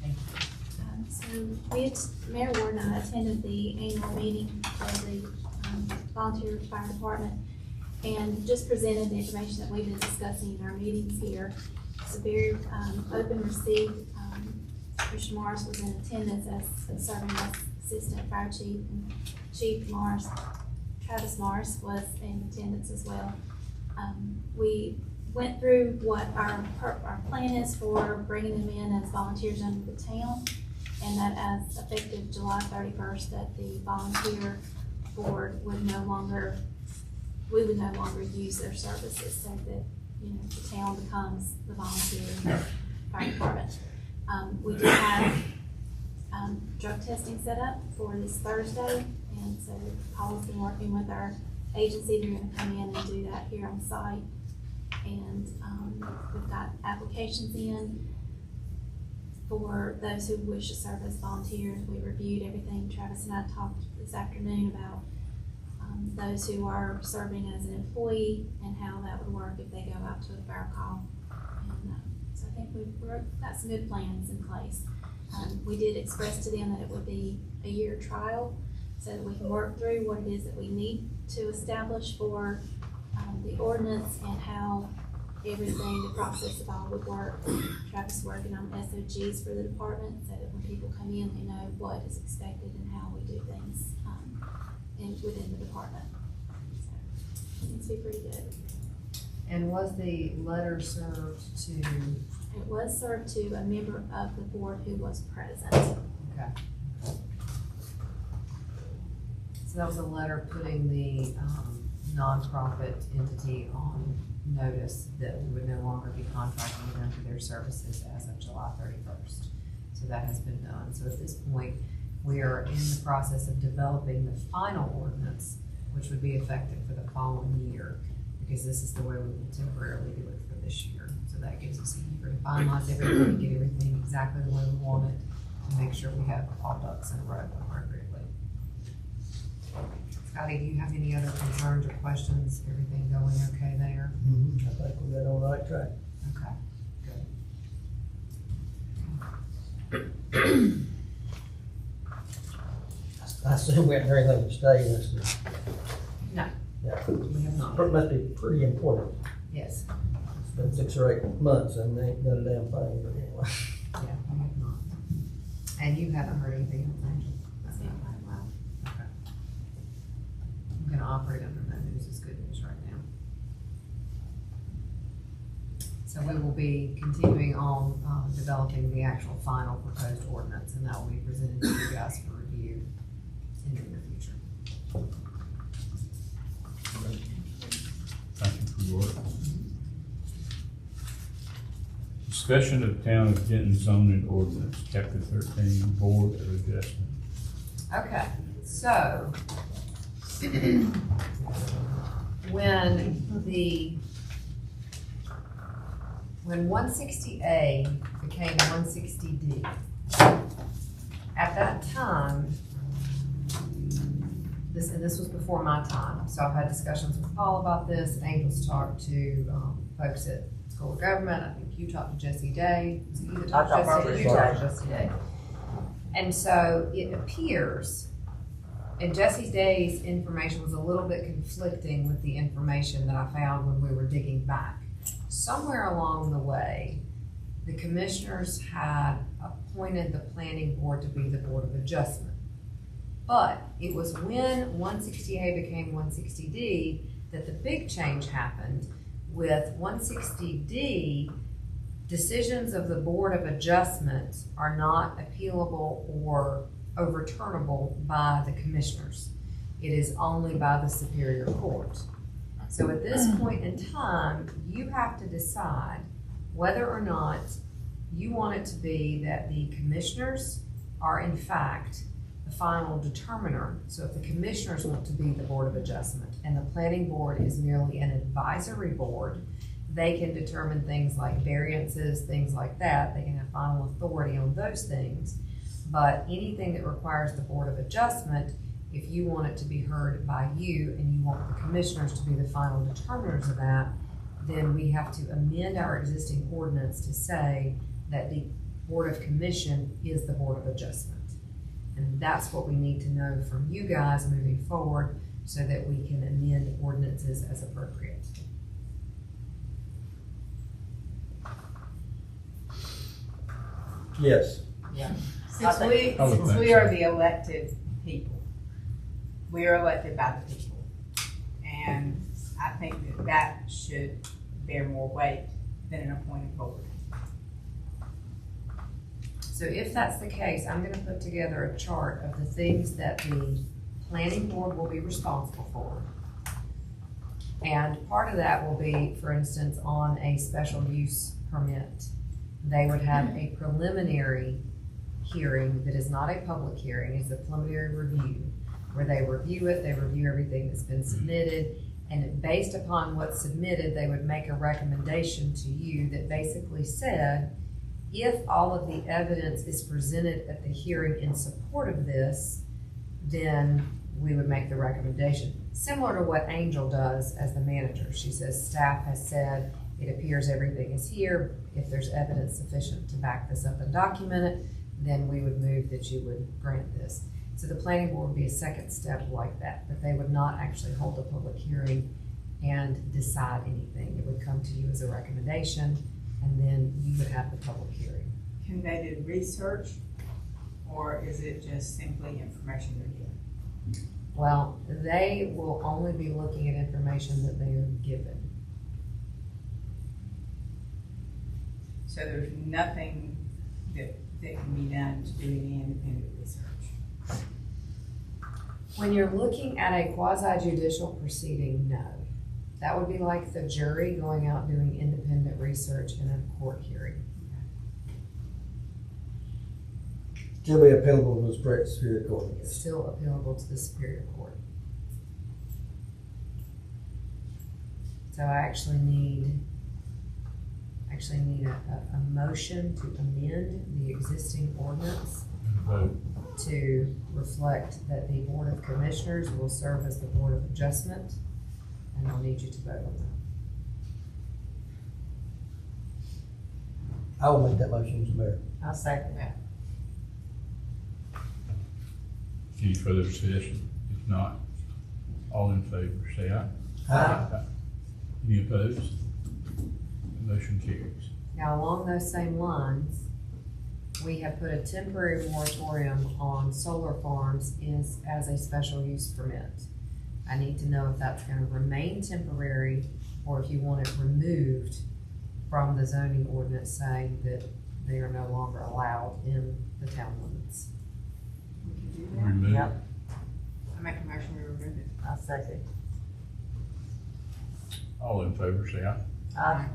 Thank you. So Mayor Ward and I attended the annual meeting for the volunteer fire department and just presented the information that we've been discussing in our meetings here. It's a very open receipt. Christian Morris was in attendance as serving as assistant fire chief, and Chief Morris, Travis Morris, was in attendance as well. We went through what our plan is for bringing them in as volunteers under the town, and that as effective July 31st, that the volunteer board would no longer, we would no longer use their services, so that, you know, the town becomes the volunteer fire department. We do have drug testing set up for this Thursday, and so Paul's been working with our agency. They're going to come in and do that here on site, and we've got applications in for those who wish to serve as volunteers. We reviewed everything. Travis and I talked this afternoon about those who are serving as an employee and how that would work if they go out to a fire call. And so I think we've got some good plans in place. We did express to them that it would be a year trial so that we can work through what it is that we need to establish for the ordinance and how everything, the process of all would work. Travis is working on SOGs for the department so that when people come in, they know what is expected and how we do things within the department. So it needs to be pretty good. And was the letter served to? It was served to a member of the board who was present. Okay. So that was a letter putting the nonprofit entity on notice that we would no longer be contracting with them for their services as of July 31st. So that has been done. So at this point, we are in the process of developing the final ordinance, which would be effective for the following year. because this is the way we will temporarily do it for this year. So that gives us a year to finalize everything, get everything exactly the way we want it, to make sure we have all ducks in a row appropriately. Scotty, do you have any other concerns or questions? Everything going okay there? I think we got on the right track. Okay, good. I assume we haven't heard anything to stay, that's good. No, Yeah, we have not. it must be pretty important. Yes, It's been 6 or 8 months and they ain't done a damn thing, but anyway. yeah, we have not. And you haven't heard anything else, Angel? That's not right, wow. Okay. I'm gonna operate under no news is good news right now. So we will be continuing on developing the actual final proposed ordinance, and that will be presented to you guys for review in the near future. Thank you for your work. Discussion of town of Denton zoning ordinance, chapter 13, Board of Adjustment. Okay, so when 160A became 160D, at that time, this was before my time, so I've had discussions with Paul about this. Angel's talked to folks at School of Government. I think you talked to Jesse Day. Was it you that talked to Jesse Day? You talked to Jesse Day. And so it appears, and Jesse Day's information was a little bit conflicting with the information that I found when we were digging back. Somewhere along the way, the commissioners had appointed the planning board to be the Board of Adjustment. But it was when 160A became 160D that the big change happened. With 160D, decisions of the Board of Adjustment are not appealable or overturnable by the commissioners. It is only by the Superior Court. So at this point in time, you have to decide whether or not you want it to be that the commissioners are in fact the final determiner. So if the commissioners want to be the Board of Adjustment and the planning board is merely an advisory board, they can determine things like variances, things like that. They can have final authority on those things. But anything that requires the Board of Adjustment, if you want it to be heard by you and you want the commissioners to be the final determiners of that, then we have to amend our existing ordinance to say that the Board of Commission is the Board of Adjustment. And that's what we need to know from you guys moving forward so that we can amend ordinances as appropriate. Yes. Yeah. Since we are the elected people, we are elected by the people. And I think that should bear more weight than an appointed board. So if that's the case, I'm gonna put together a chart of the things that the planning board will be responsible for. And part of that will be, for instance, on a special use permit, they would have a preliminary hearing that is not a public hearing, it's a preliminary review, where they review it, they review everything that's been submitted, and based upon what's submitted, they would make a recommendation to you that basically said, if all of the evidence is presented at the hearing in support of this, then we would make the recommendation. Similar to what Angel does as the manager. She says, staff has said, it appears everything is here. If there's evidence sufficient to back this up and document it, then we would move that you would grant this. So the planning board would be a second step like that, but they would not actually hold a public hearing and decide anything. It would come to you as a recommendation, and then you would have the public hearing. Can they do research, or is it just simply information they're given? Well, they will only be looking at information that they are given. So there's nothing that can be done to do any independent research. When you're looking at a quasi-judicial proceeding, no. That would be like the jury going out doing independent research in a court hearing. Still be appealable to the Superior Court. It's still appealable to the Superior Court. So I actually need a motion to amend the existing ordinance Vote. to reflect that the Board of Commissioners will serve as the Board of Adjustment, and I'll need you to vote on that. I will make that motion, Mr. Mayor. I'll second that. Any further discussion? If not, all in favor, say aye. Aye. Any opposed? The motion carries. Now, along those same lines, we have put a temporary moratorium on solar farms as a special use permit. I need to know if that's gonna remain temporary, or if you want it removed from the zoning ordinance saying that they are no longer allowed in the town limits. We can do that. Remove. Yep. I make a motion to remove it. I'll second. All in favor, say aye. Aye.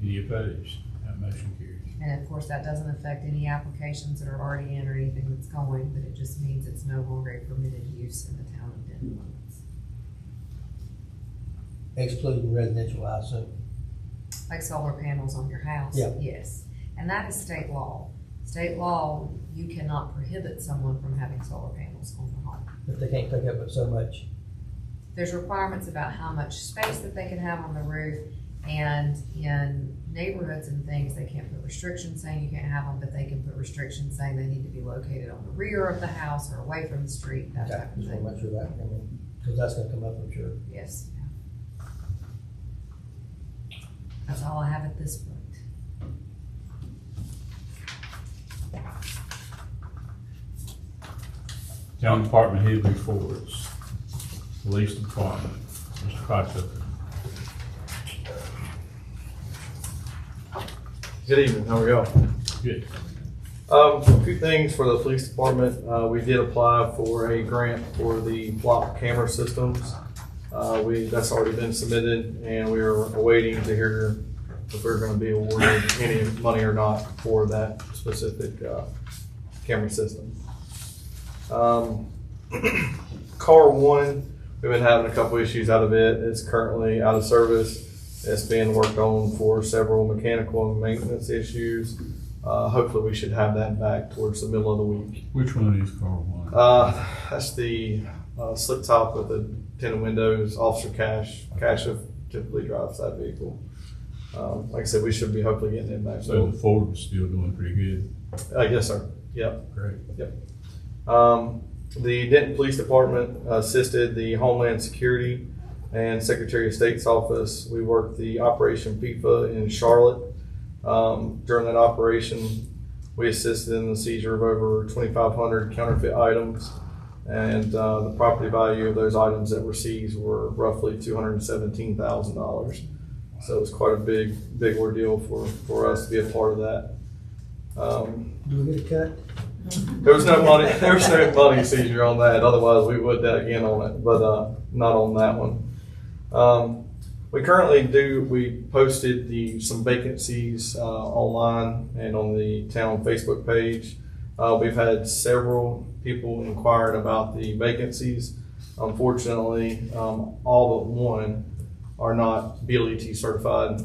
Any opposed? That motion carries. And of course, that doesn't affect any applications that are already in or anything that's going, but it just means it's no longer a permitted use in the town of Denton limits. Excluding residential, I assume. Like solar panels on your house? Yeah. Yes, and that is state law. State law, you cannot prohibit someone from having solar panels on their home. If they can't take up but so much. There's requirements about how much space that they can have on the roof, and in neighborhoods and things, they can't put restrictions saying you can't have them, but they can put restrictions saying they need to be located on the rear of the house or away from the street, that Okay, type of just thing. want to make sure that, because that's gonna come up, I'm sure. Yes. That's all I have at this point. Town Department head reports. Police Department, Mr. Coxup. Good evening, how are y'all? Good. A few things for the police department. We did apply for a grant for the block camera systems. That's already been submitted, and we are awaiting to hear if we're gonna be awarded any money or not for that specific, camera system. Car one, we've been having a couple issues out of it. It's currently out of service. It's being worked on for several mechanical and maintenance issues. Hopefully we should have that back towards the middle of the week. Which one is car one? That's the slick top with the tinted windows. Officer Cash typically drives that vehicle. Like I said, we should be hopefully getting it back. So the Ford was still doing pretty good. Yes, sir. Yep. Great. The Denton Police Department assisted the Homeland Security and Secretary of State's office. We worked the Operation PIFA in Charlotte. During that operation, we assisted in the seizure of over 2,500 counterfeit items, and the property value of those items that were seized were roughly $217,000. So it was quite a big ordeal for us to be a part of that. Do we get a cut? There was no money seizure on that. Otherwise, we would again on it, but not on that one. We posted some vacancies online and on the town Facebook page. We've had several people inquiring about the vacancies. Unfortunately, all but one are not PLLC certified,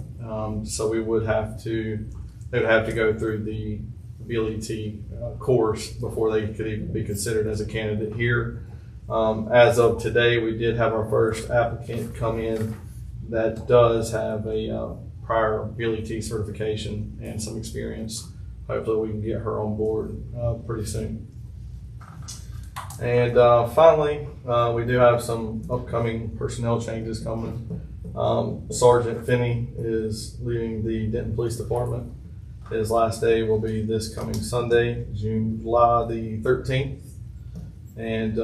so they would have to go through the PLLC course before they could even be considered as a candidate here. As of today, we did have our first applicant come in that does have a prior PLLC certification and some experience. Hopefully we can get her on board pretty soon. And finally, we do have some upcoming personnel changes coming. Sergeant Finney is leaving the Denton Police Department. His last day will be this coming Sunday, July the 13th. And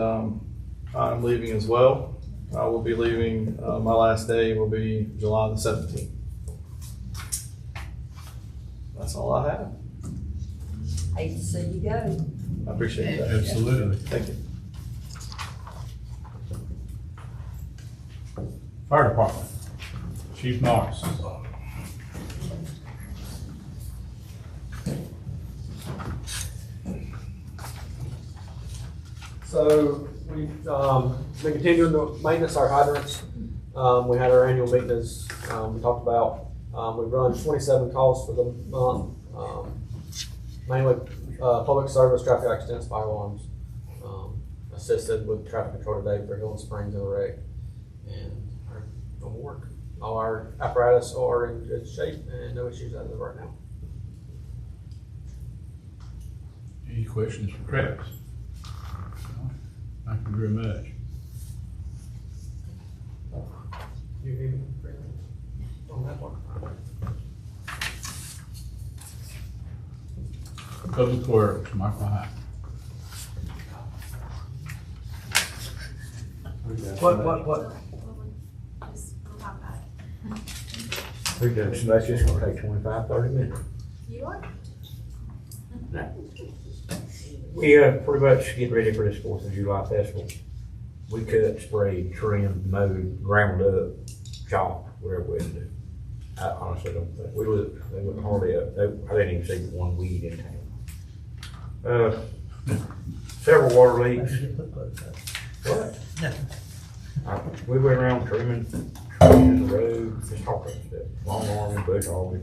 I'm leaving as well. I will be leaving, my last day will be July the 17th. That's all I have. Hate to see you go. I appreciate that. Absolutely. Thank you. Fire Department, Chief Knox. So we've been continuing to maintenance our hydrants. We had our annual maintenance We talked about, we've run 27 calls for the month, mainly public service, traffic accidents, fire alarms. Assisted with traffic control today for Hill Springs and a wreck. And our normal work. All our apparatus are in good shape and no issues as of right now. Any questions for Travis? Thank you very much. You need me on that one? Public Works, Michael High. What? We'll talk about it. We done, so that's just gonna take 25, 30 minutes. You are? We, pretty much get ready for this 4th of July festival. We cut, sprayed, trimmed, mowed, grambled up, chopped, whatever we had to do. I honestly don't think, they look hardly up, I didn't even see one weed in town. Several water leaks. What? We went around trimming the road, just talking stuff, long arm, bush hog.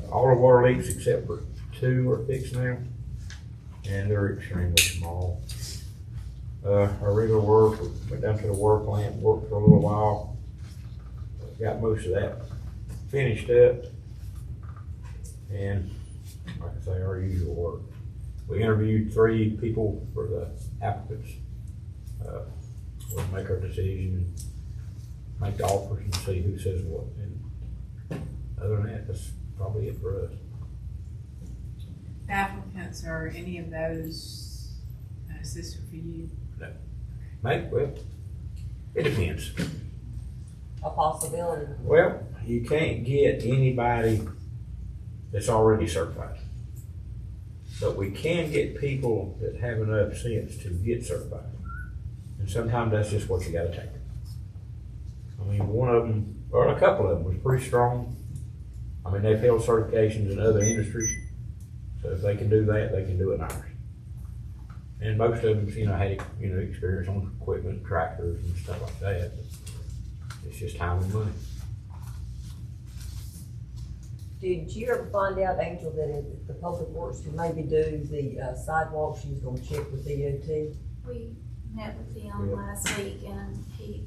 All the water leaks except for 2 are fixed now, and they're extremely small. Our regular work, went down to the water plant, worked for a little while, got most of that finished up, and like I say, our usual work. We interviewed 3 people for the applicants. We'll make our decision, make the offers and see who says what. And other than that, that's probably it for us. The applicants, are any of those assistant for you? No. Well, it depends. A possibility. Well, you can't get anybody that's already certified. But we can get people that have enough sense to get certified. And sometimes that's just what you gotta take. I mean, one of them, or a couple of them was pretty strong. I mean, they've held certifications in other industries. So if they can do that, they can do it in ours. And most of them, had, experience on equipment, tractors and stuff like that. It's just time and money. Did you ever find out, Angel, that if the public works to maybe do the sidewalks, she was gonna check with DOT? We met with him last week, and he,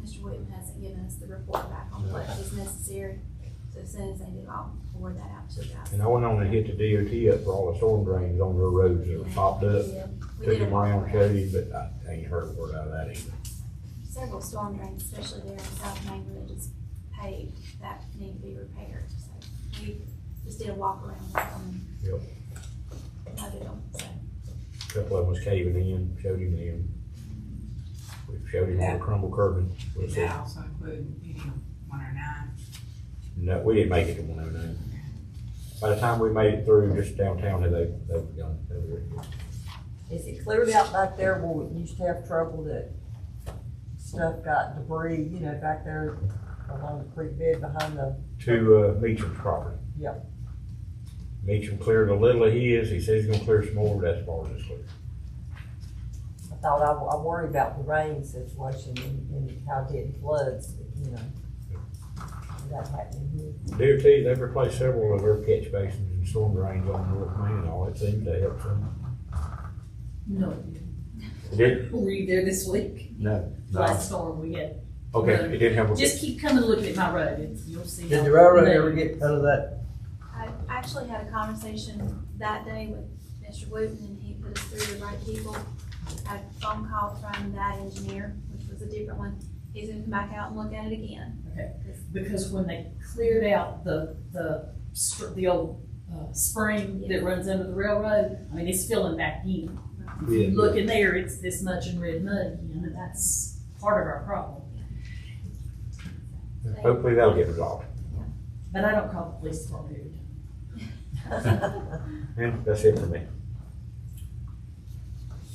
Mr. Whitman hasn't given us the report back on what is necessary. So as soon as they do, I'll forward that out to you guys. And I went on and hit the DOT up for all the storm drains on their roads that were popped up. Yeah. We Took did him around, showed him, but I ain't heard a word out of that either. Several storm drains, especially there in South Main, where they just paved, that need to be repaired. So we just did a walk around with them. Yep. Noted them, so. A couple of them was caving in, showed him them. We showed him all the crumble curbing. We'll Did see. that also include medium 109? No, we didn't make it to 109. By the time we made it through just downtown, they were gone. They were ready. Is it cleared out back there where we used to have trouble that stuff got debris, back there along the creek bed behind the, To Meacham's property. Yep. Meacham cleared a little of his. He says he's gonna clear some more, but that's as far as it's clear. I thought I worry about the rain situation and how it did floods, that happening here. DOT, they've replaced several of their catch basins and storm drains on North Main and all. It seems to help some. No, It did? were you there this week? No. Last storm we had. Okay, it did help. Just keep coming looking at my road and you'll see. Did all the railroad the- ever get out of that? I actually had a conversation that day with Mr. Wooten, and he put us through the right people. Had a phone call from that engineer, which was a different one. He's gonna come back out and look at it again. Okay, because when they cleared out the old spring that runs under the railroad, I mean, it's filling back in. If you look in there, it's this much in red mud, and that's part of our problem. Hopefully that'll get resolved. But I don't call the police department every time. And that's it for me.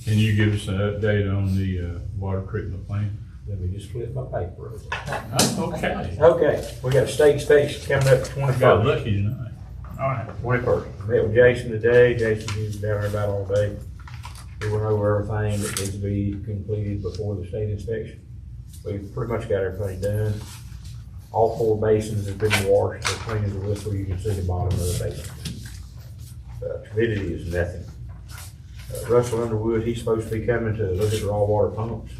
Can you give us an update on the water treatment plant? Let me just flip my paper over. Okay. Okay, we got a state inspection coming up I got 21st. lucky tonight. All right. 21st. Met with Jason today. Jason, he was down there about all day. We went over everything that needs to be completed before the state inspection. We've pretty much got everything done. All 4 basins have been washed, they're clean as a whistle, you can see the bottom of the basin. Turbidity is nothing. Russell Underwood, he's supposed to be coming to look at the raw water pumps.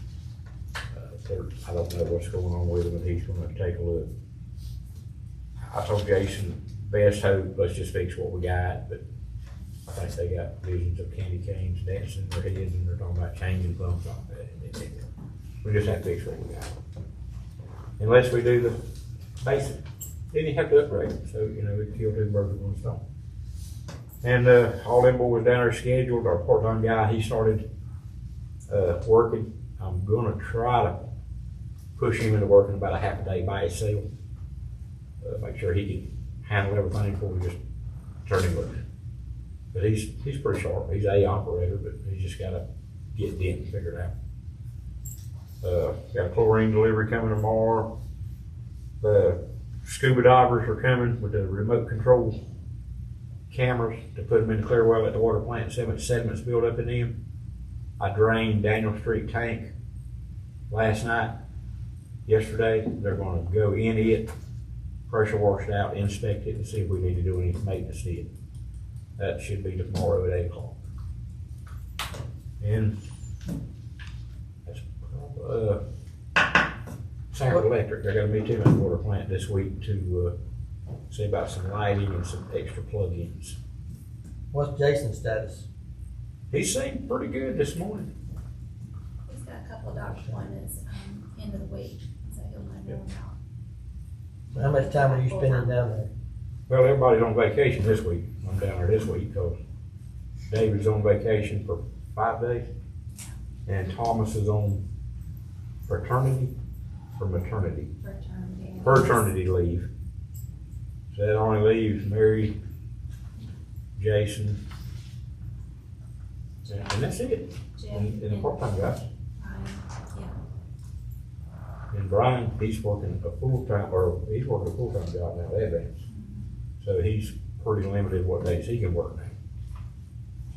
I don't know what's going on with him, but he's gonna take a look. I told Jason, best hope, let's just fix what we got, but I think they got visions of candy canes dancing in their heads, and they're talking about changing pumps off that. We just have to fix what we got. Unless we do the basic, then you have to upgrade it, so, you know, we kill 2 birds with 1 stone. And, all them boys down there scheduled, our part-time guy, he started, working. I'm gonna try to push him into working about a half a day by himself. Make sure he can handle everything before we just turn him loose. But he's pretty sharp. He's a operator, but he's just gotta get Denton figured out. Got a chlorine delivery coming tomorrow. The scuba divers are coming with the remote control cameras to put them in the clear well at the water plant. Sediments build up in them. I drained Daniel Street tank last night, yesterday. They're gonna go in it, pressure wash it out, inspect it, and see if we need to do any maintenance to it. That should be tomorrow at 8 o'clock. And that's Sample Electric, they're gonna meet him at the water plant this week to see about some lighting and some extra plug-ins. What's Jason's status? He seemed pretty good this morning. He's got a couple of doctor appointments, end of the week, so he'll know more about. How much time are you spending down there? Well, everybody's on vacation this week. I'm down there this week because David's on vacation for 5 days, and Thomas is on paternity or maternity? Paternity leave. So that only leaves Mary, Jason, and that's it. And the part-time guys. And Brian, he's working a full-time job now at Advance. So he's pretty limited what days he can work now.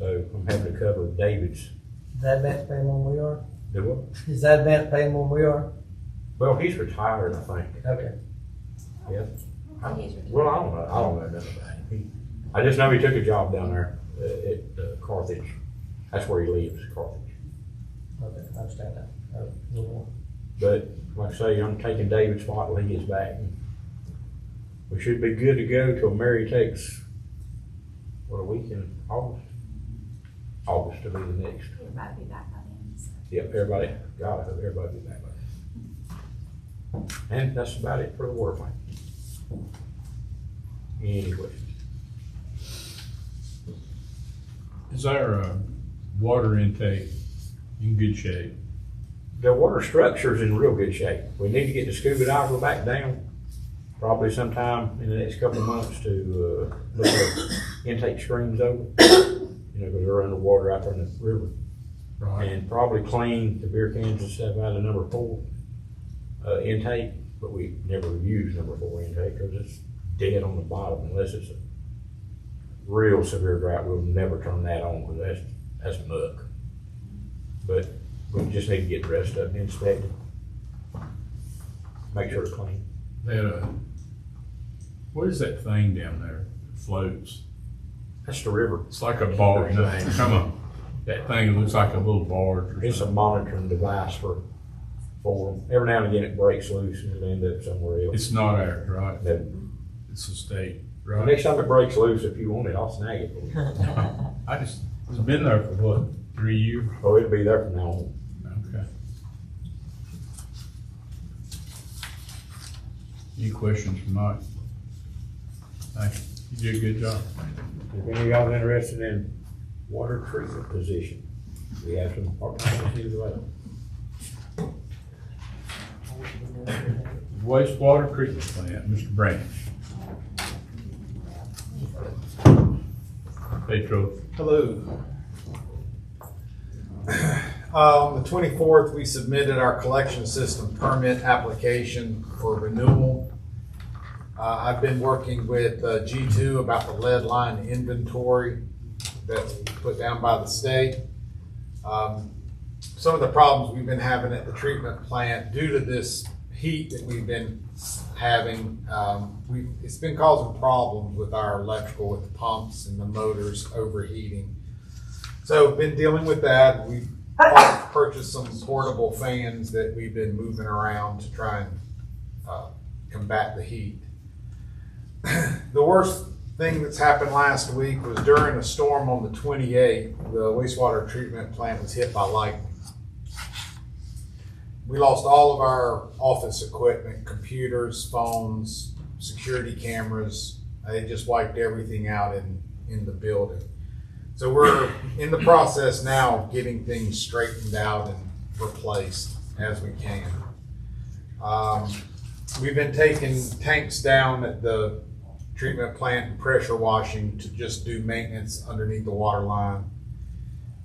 So I'm having to cover David's. Is that Advance paying more than we are? Do what? Is that Advance paying more than we are? Well, he's retired, I think. Okay. Yeah. Well, I don't know nothing about him. I just know he took a job down there at Carthage. That's where he lives, Carthage. Okay, I understand that. But like I say, I'm taking David's spot when he gets back. We should be good to go till Mary takes, what, a week in August? August to be the next. Everybody be back by then. So. Yep, everybody, God, I hope everybody be back by then. And that's about it for the water plant. Any questions? Is our water intake in good shape? The water structure's in real good shape. We need to get the scuba diver back down, probably sometime in the next couple of months to look at intake streams over, because they're underwater out there in the river. Right. And probably clean the beer cans and stuff out of number 4 intake, but we never use number 4 intake because it's dead on the bottom unless it's a real severe drought. We'll never turn that on because that's muck. But we just need to get the rest of it inspected. Make sure it's clean. What is that thing down there that floats? That's the river. It's like a barge. Come on. That thing looks like a little barge. It's a monitoring device for them. Every now and again it breaks loose and it'll end up somewhere else. It's not ours, right? No. It's a state, The right? next time it breaks loose, if you want it, I'll snag it for you. It's been there for what, 3 years? Oh, it'll be there from now on. Okay. Any questions for Mike? Thank you. You did a good job. If any of y'all interested in water treatment position, we have some part-time available. Wastewater treatment plant, Mr. Branch. Petro. Hello. On the 24th, we submitted our collection system permit application for renewal. I've been working with G2 about the lead line inventory that's put down by the state. Some of the problems we've been having at the treatment plant due to this heat that we've been having, it's been causing problems with our electrical, with the pumps and the motors overheating. So been dealing with that. We've purchased some portable fans that we've been moving around to try and combat the heat. The worst thing that's happened last week was during a storm on the 28th, the wastewater treatment plant was hit by lightning. We lost all of our office equipment, computers, phones, security cameras. They just wiped everything out in the building. So we're in the process now of getting things straightened out and replaced as we can. We've been taking tanks down at the treatment plant and pressure washing to just do maintenance underneath the water line.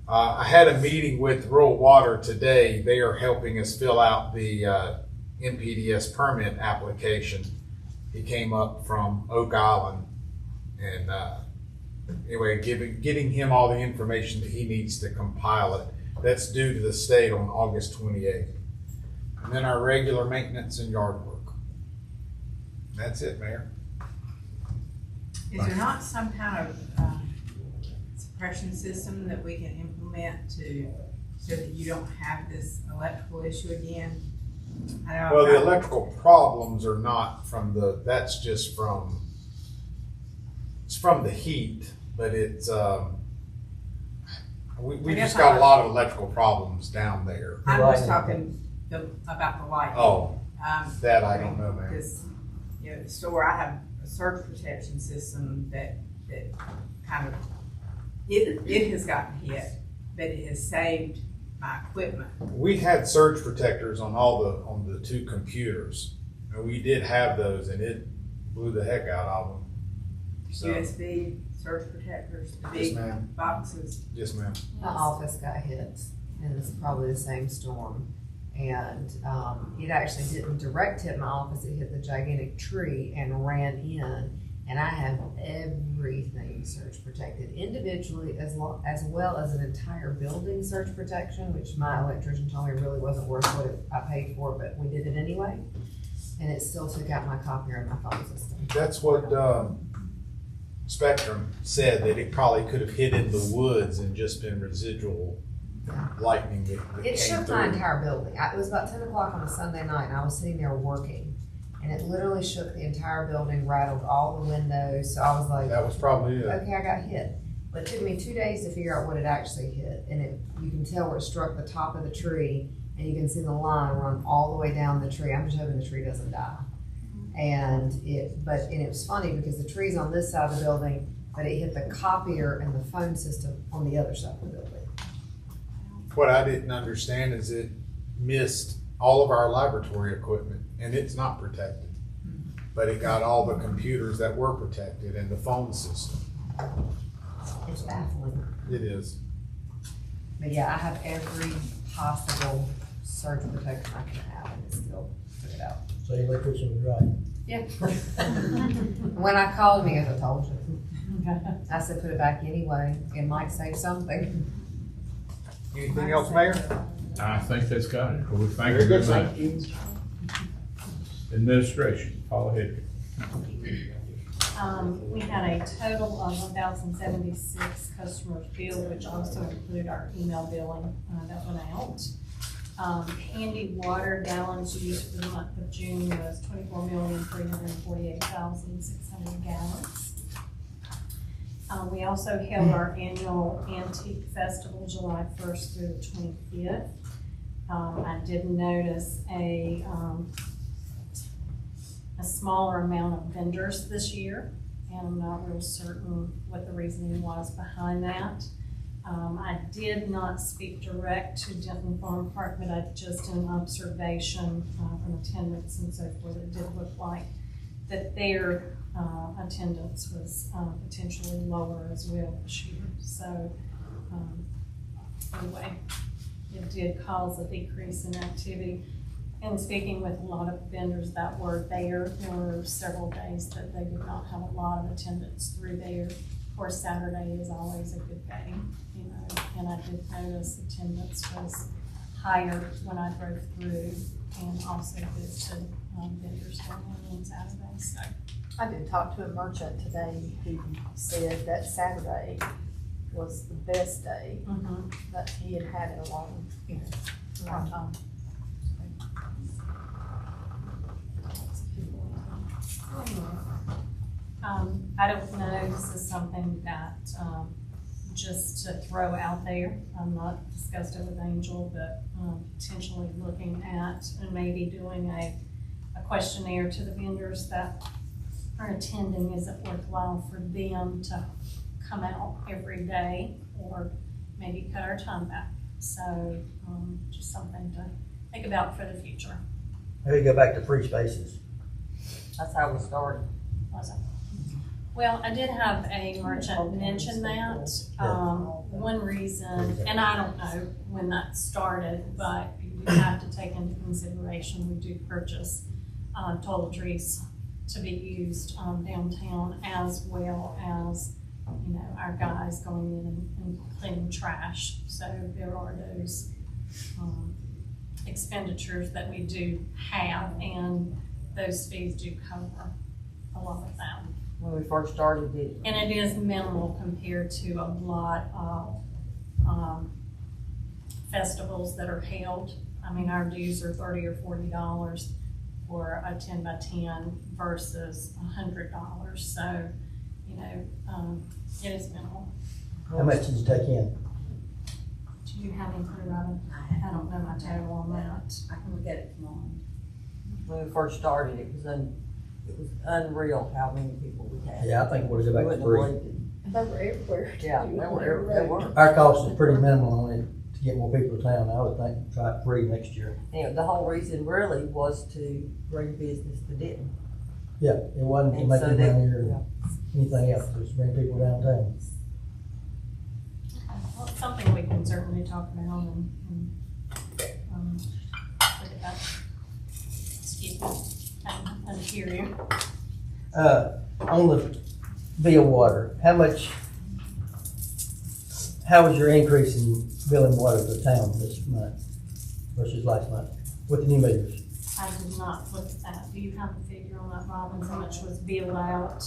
I had a meeting with Rural Water today. They are helping us fill out the NPDES permit application. He came up from Oak Island, and anyway, getting him all the information that he needs to compile it. That's due to the state on August 28th. And then our regular maintenance and yard work. That's it, Mayor. Is there not some kind of suppression system that we can implement so that you don't have this electrical issue again? Well, the electrical problems are not from that's just it's from the heat, but it's, we just got a lot of electrical problems down there. I'm just talking about the lighting. Oh, that I don't know, man. Because, you know, the store, I have a surge protection system that kind of, it has gotten hit, but it has saved my equipment. We had surge protectors on on the two computers, and we did have those, and it blew the heck out of them. So, USB surge protectors, the big boxes. Yes, ma'am. My office got hit, and it's probably the same storm. And it actually didn't direct hit my office, it hit the gigantic tree and ran in. And I have everything surge protected individually as well as an entire building surge protection, which my electrician told me really wasn't worth what I paid for, but we did it anyway. And it still took out my copier and my phone system. That's what Spectrum said, that it probably could have hit in the woods and just been residual lightning that It came shook through. my entire building. It was about 10 o'clock on a Sunday night, and I was sitting there working, and it literally shook the entire building, rattled all the windows. So I was like, that was probably it. Okay, I got hit. But it took me 2 days to figure out what it actually hit, and you can tell where it struck the top of the tree, and you can see the line run all the way down the tree. I'm just hoping the tree doesn't die. And it was funny because the tree's on this side of the building, but it hit the copier and the phone system on the other side of the building. What I didn't understand is it missed all of our laboratory equipment, and it's not protected. But it got all the computers that were protected and the phone system. It's baffling. It is. But yeah, I have every possible surge protection I can have, and it still took it out. So the electrician was right. Yeah. When I called me, as I told you, I said put it back anyway. It might save something. Anything else, Mayor? I think that's got it. Well, thank Very you good, very sir. much. Administration, Paul Hedrick. We had a total of 1,076 customers billed, which also included our email billing that went out. Handy water gallons used for the month of June was 24,348,600 gallons. We also held our annual Antique Festival July 1st through the 25th. I did notice a smaller amount of vendors this year, and I'm not real certain what the reasoning was behind that. I did not speak direct to Denton Farm Park, but I just an observation from attendance and so forth. It did look like that their attendance was potentially lower as well this year. So anyway, it did cause a decrease in activity. And speaking with a lot of vendors that were there were several days that they did not have a lot of attendance through there. Of course, Saturday is always a good day, you know, and I did notice attendance was higher when I drove through, and also visited vendors on Saturdays, so. I did talk to a merchant today who said that Saturday was the best day that he had had in a long time. I don't know, this is something that, just to throw out there, I'm not discussed it with Angel, but, potentially looking at and maybe doing a questionnaire to the vendors that are attending. Is it worthwhile for them to come out every day, or maybe cut our time back? So, just something to think about for the future. Maybe go back to free spaces. That's how we started. Was it? Well, I did have a merchant mention that. One reason, and I don't know when that started, but you have to take into consideration, we do purchase toiletries to be used downtown, as well as, you know, our guys going in and cleaning trash. So there are those expenditures that we do have, and those fees do cover a lot of that. When we first started it. And it is minimal compared to a lot of festivals that are held. I mean, our dues are $30 or $40 for a 10 by 10 versus $100. So, you know, it is minimal. How much did you take in? Do you have any clue, Robin? I don't know my total on that. I can look at it tomorrow. When we first started, it was unreal how many people we had. Yeah, I think we'll go back to You free. wouldn't believe it. They were everywhere. Yeah, they were. Our cost is pretty minimal on it to get more people to town. I would think try it free next year. And the whole reason really was to bring business to Denton. Yeah, it wasn't to And make so it that- down here or anything else, just bring people downtown. Well, it's something we can certainly talk about and look at that. Excuse me, and hear you. On the bill water, how was your increase in billing water for the town this month versus last month with the new meters? I did not look at that. Do you have a figure on that, Robin, how much was billed out?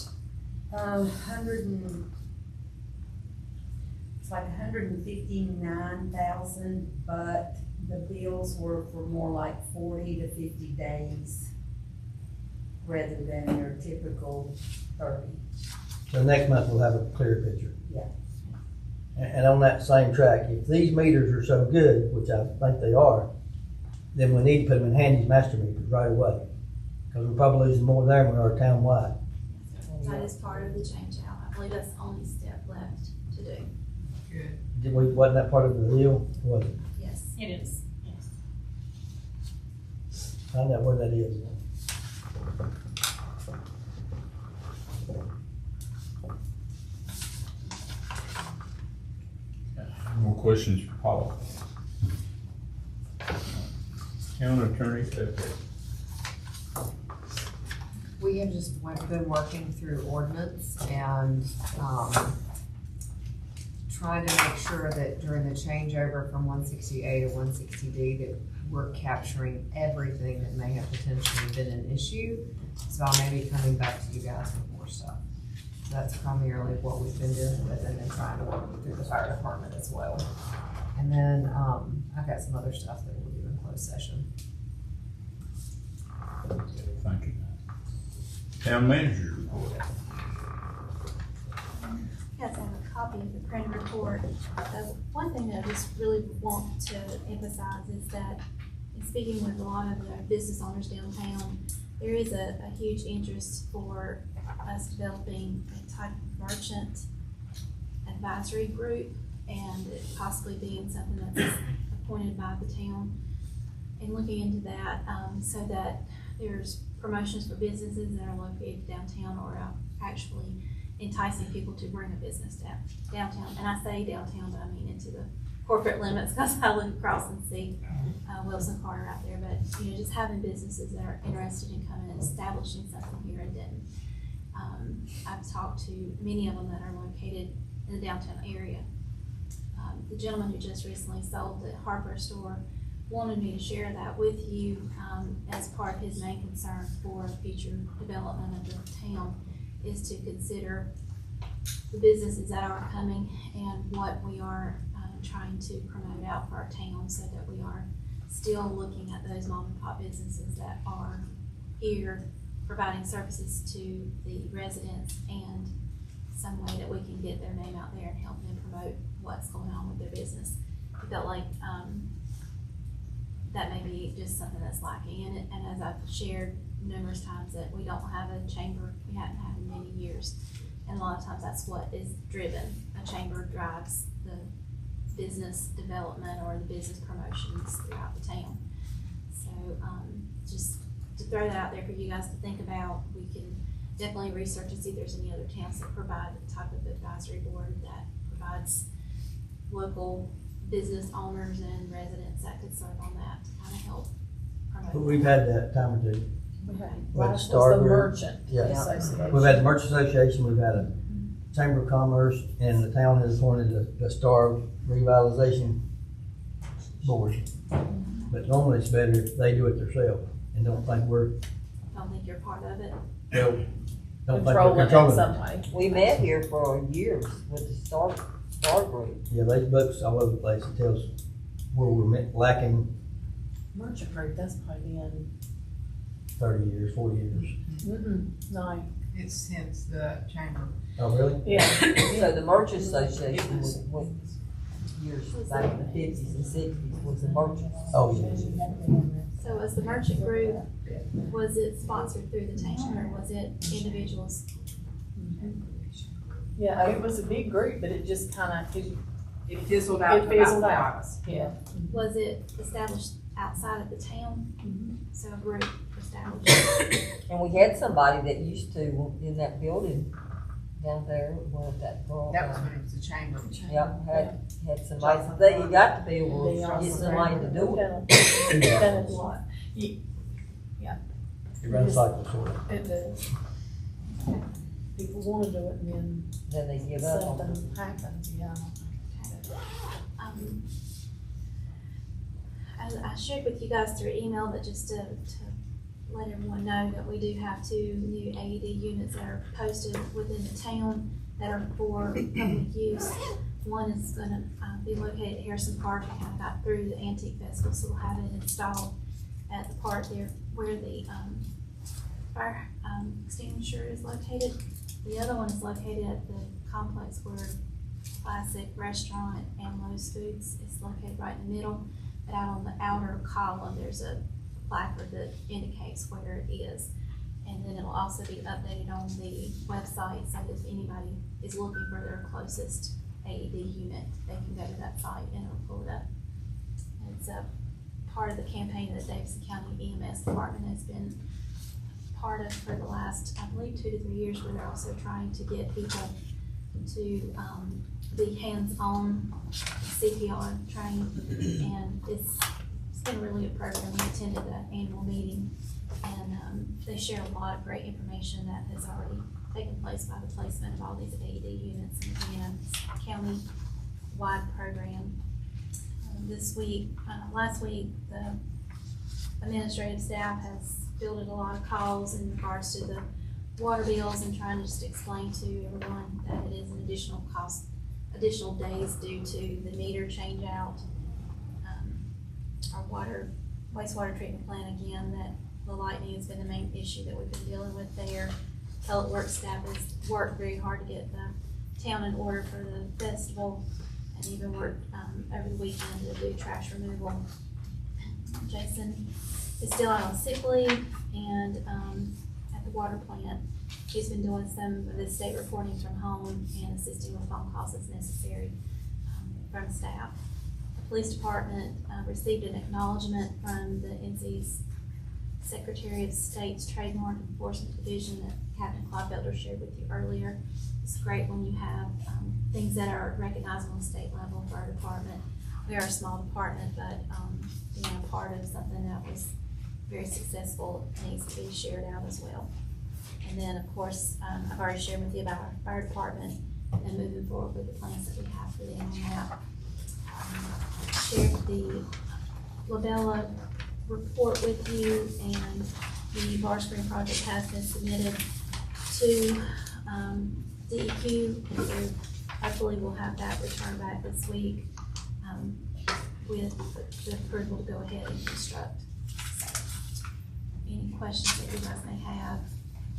It's like 159,000, but the bills were for more like 40 to 50 days rather than your typical 30. So next month we'll have a clearer picture. Yeah. And on that same track, if these meters are so good, which I think they are, then we need to put them in Handy's master meters right away. Because we're probably losing more there than we are town-wide. That is part of the change out. I believe that's the only step left to do. Wasn't that part of the deal? Was it? Yes. It is, yes. Find out where that is. More questions for Paul? County attorney, okay. We have just been working through ordinance and, trying to make sure that during the changeover from 160A to 160D that we're capturing everything that may have potentially been an issue. So I may be coming back to you guys with more stuff. So that's primarily what we've been doing with, and then trying to work through the fire department as well. And then, I've got some other stuff that we'll do in closed session. Thank you. Town manager report. Yes, I have a copy of the printed report. One thing that I just really want to emphasize is that in speaking with a lot of the business owners downtown, there is a huge interest for us developing a type of merchant advisory group, and it possibly being something that's appointed by the town, and looking into that so that there's promotions for businesses that are located downtown or actually enticing people to bring a business downtown. And I say downtown, but I mean into the corporate limits, because I look across and see Wilson Carter out there. But you know, just having businesses that are interested in coming and establishing something here in Denton. I've talked to many of them that are located in the downtown area. The gentleman who just recently sold the hardware store wanted me to share that with you, as part of his main concern for future development of the town, is to consider the businesses that are coming and what we are trying to promote out for our town, so that we are still looking at those mom and pop businesses that are here providing services to the residents, and some way that we can get their name out there and help them promote what's going on with their business. I felt like that may be just something that's lacking in it, and as I've shared numerous times, that we don't have a chamber, we haven't had in many years, and a lot of times that's what is driven. A chamber drives the business development or the business promotions throughout the town. So just to throw that out there for you guys to think about. We can definitely research and see if there's any other towns that provide the type of advisory board that provides local business owners and residents that could serve on that to kind of help promote. But we've had that time or two. We had, With last was the Starboard. merchant Yeah. association. We've had the Merchant Association, we've had a Chamber of Commerce, and the town has appointed a Star Revitalization Board. But normally it's better if they do it themselves and don't think we're, Don't think you're part of it. don't think we're Controlling it controlling some it. way. We met here for years with the Star Group. Yeah, they books all over the place. It tells where we're lacking Merchant group, that's probably been, 30 years, 40 years. no. It's since the chamber. Oh, really? Yeah. So the Merchant Association was years back in the 50s and 60s was the merchant. Oh, yeah. So was the merchant group, was it sponsored through the town or was it individuals? Yeah, it was a big group, but it just kind of, It fizzled out. it fizzled about out. August. Yeah. Was it established outside of the town? So a group established. And we had somebody that used to in that building down there where that girl. That was when it was the chamber. Yep, had somebody, that you got to be able to get somebody to do it. Done it a lot. It runs cycles, sort of. It does. People want to do it and Then they then give up on it. something happens, yeah. I shared with you guys through email, but just to let everyone know that we do have 2 new AED units that are posted within the town that are for public use. One is gonna be located at Harrison Park. We kind of got through the Antique Festival, so we'll have it installed at the park there where the fire extinguisher is located. The other one is located at the complex where Classic Restaurant and Lowe's Foods is located right in the middle. But out on the outer column, there's a placard that indicates where it is. And then it'll also be updated on the website, so if anybody is looking for their closest AED unit, they can go to that site and it'll pull it up. It's a part of the campaign that the Davidson County EMS Department has been part of for the last, I believe, 2 to 3 years, where they're also trying to get people to be hands-on CPR trained, and it's been really a program. We attended the annual meeting, and they share a lot of great information that has already taken place by the placement of all these AED units, and again, it's a county-wide program. Last week, the administrative staff has fielded a lot of calls in regards to the water bills and trying to just explain to everyone that it is an additional cost, additional days due to the meter change out. Our wastewater treatment plant, again, that the lightning has been the main issue that we've been dealing with there. Public Works staff has worked very hard to get the town in order for the festival, and even worked over the weekend to do trash removal. Jason is still out on sick leave, and at the water plant, he's been doing some of the state reporting from home and assisting with phone calls as necessary from staff. The police department received an acknowledgement from the NC's Secretary of State's Trademark Enforcement Division that Captain Clodfelder shared with you earlier. It's great when you have things that are recognized on the state level for our department. We are a small department, but being a part of something that was very successful needs to be shared out as well. And then, of course, I've already shared with you about our fire department and moving forward with the plans that we have for them on that. Shared the Labella report with you, and the bar screen project has been submitted to, DEQ, and so hopefully we'll have that returned back this week, with the approval to go ahead and construct. So, any questions that you guys may have?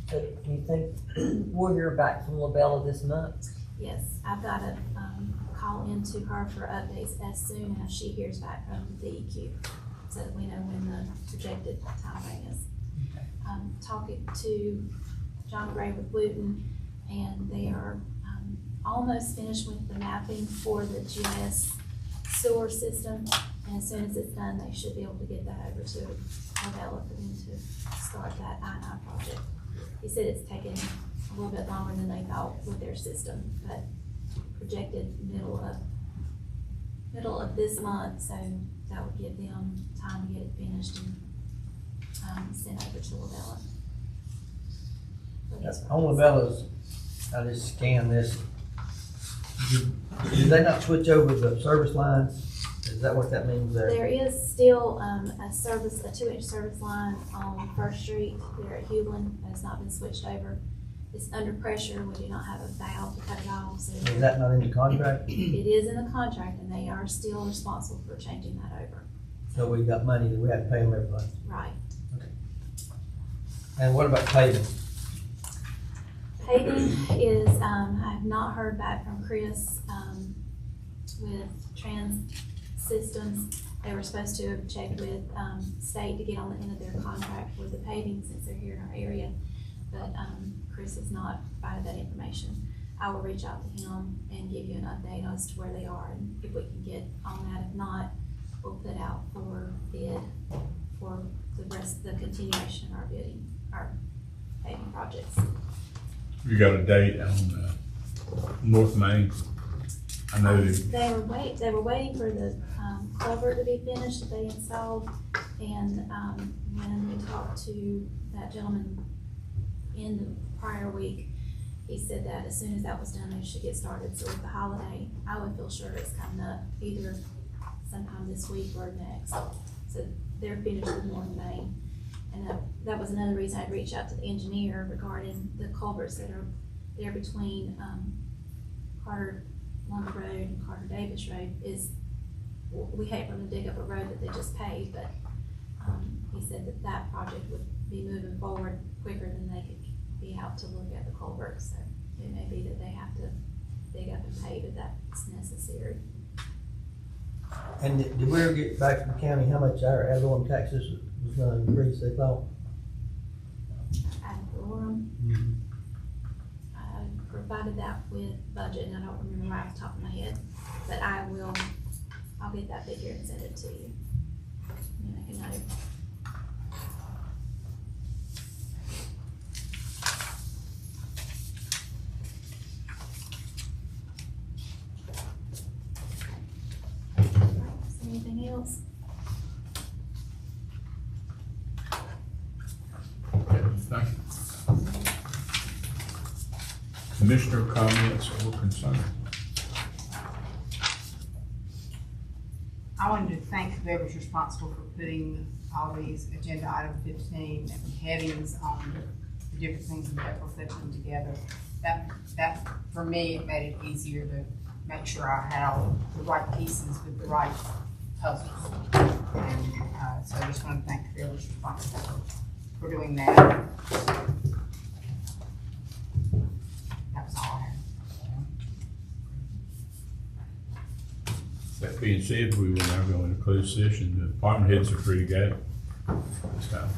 Do you think we'll hear back from Labella this month? Yes, I've got to, call into her for updates as soon as she hears back from DEQ, so that we know when the projected timeframe is. Talking to John Gray with Wooten, and they are, almost finished with the mapping for the GIS sewer system, and as soon as it's done, they should be able to get that over to Labella for them to start that I-9 project. He said it's taken a little bit longer than they thought with their system, but projected middle of this month, so that would give them time to get it finished and sent over to Labella. On Labella's, I just scanned this. Did they not switch over the service lines? Is that what that means there? There is still a 2-inch service line on First Street there at Hewlin that has not been switched over. It's under pressure. We do not have a valve to cut it off. So Is that not in the contract? it is in the contract, and they are still responsible for changing that over. So we got money that we had to pay them every month. Right. And what about paving? Paving is, I have not heard back from Chris, with Trans Systems. They were supposed to have checked with, state to get on the end of their contract for the paving since they're here in our area. But, Chris has not provided that information. I will reach out to him and give you an update as to where they are and if we can get on that. If not, we'll put out for bid for the continuation of our paving projects. You got a date on, North Main? I know They were waiting for the, culvert to be finished that they installed, and, when we talked to that gentleman in the prior week, he said that as soon as that was done, they should get started. So with the holiday, I would feel sure it's coming up either sometime this week or next. So they're finished with North Main. And that was another reason I'd reach out to the engineer regarding the culverts that are there between, Carter Lumber Road and Carter Davis Road. Is, we hate for them to dig up a road that they just paved, but, he said that project would be moving forward quicker than they could be out to look at the culverts. So it may be that they have to dig up and pave if that's necessary. And did we ever get back from the county how much our ad valorem taxes was gonna increase, they thought? Ad valorem, I provided that with budget, and I don't remember right off the top of my head, but I'll get that figure and send it to you. And make a note. Anything else? Thank you. Commissioner comments or concerns? I wanted to thank whoever's responsible for putting all these agenda item 15 and headings on the different things that we're putting together. That for me, it made it easier to make sure I had all the right pieces with the right puzzles. And so I just want to thank whoever's responsible for doing that. That was all I had. That being said, we will now go into closed session. The department heads are free to go this time.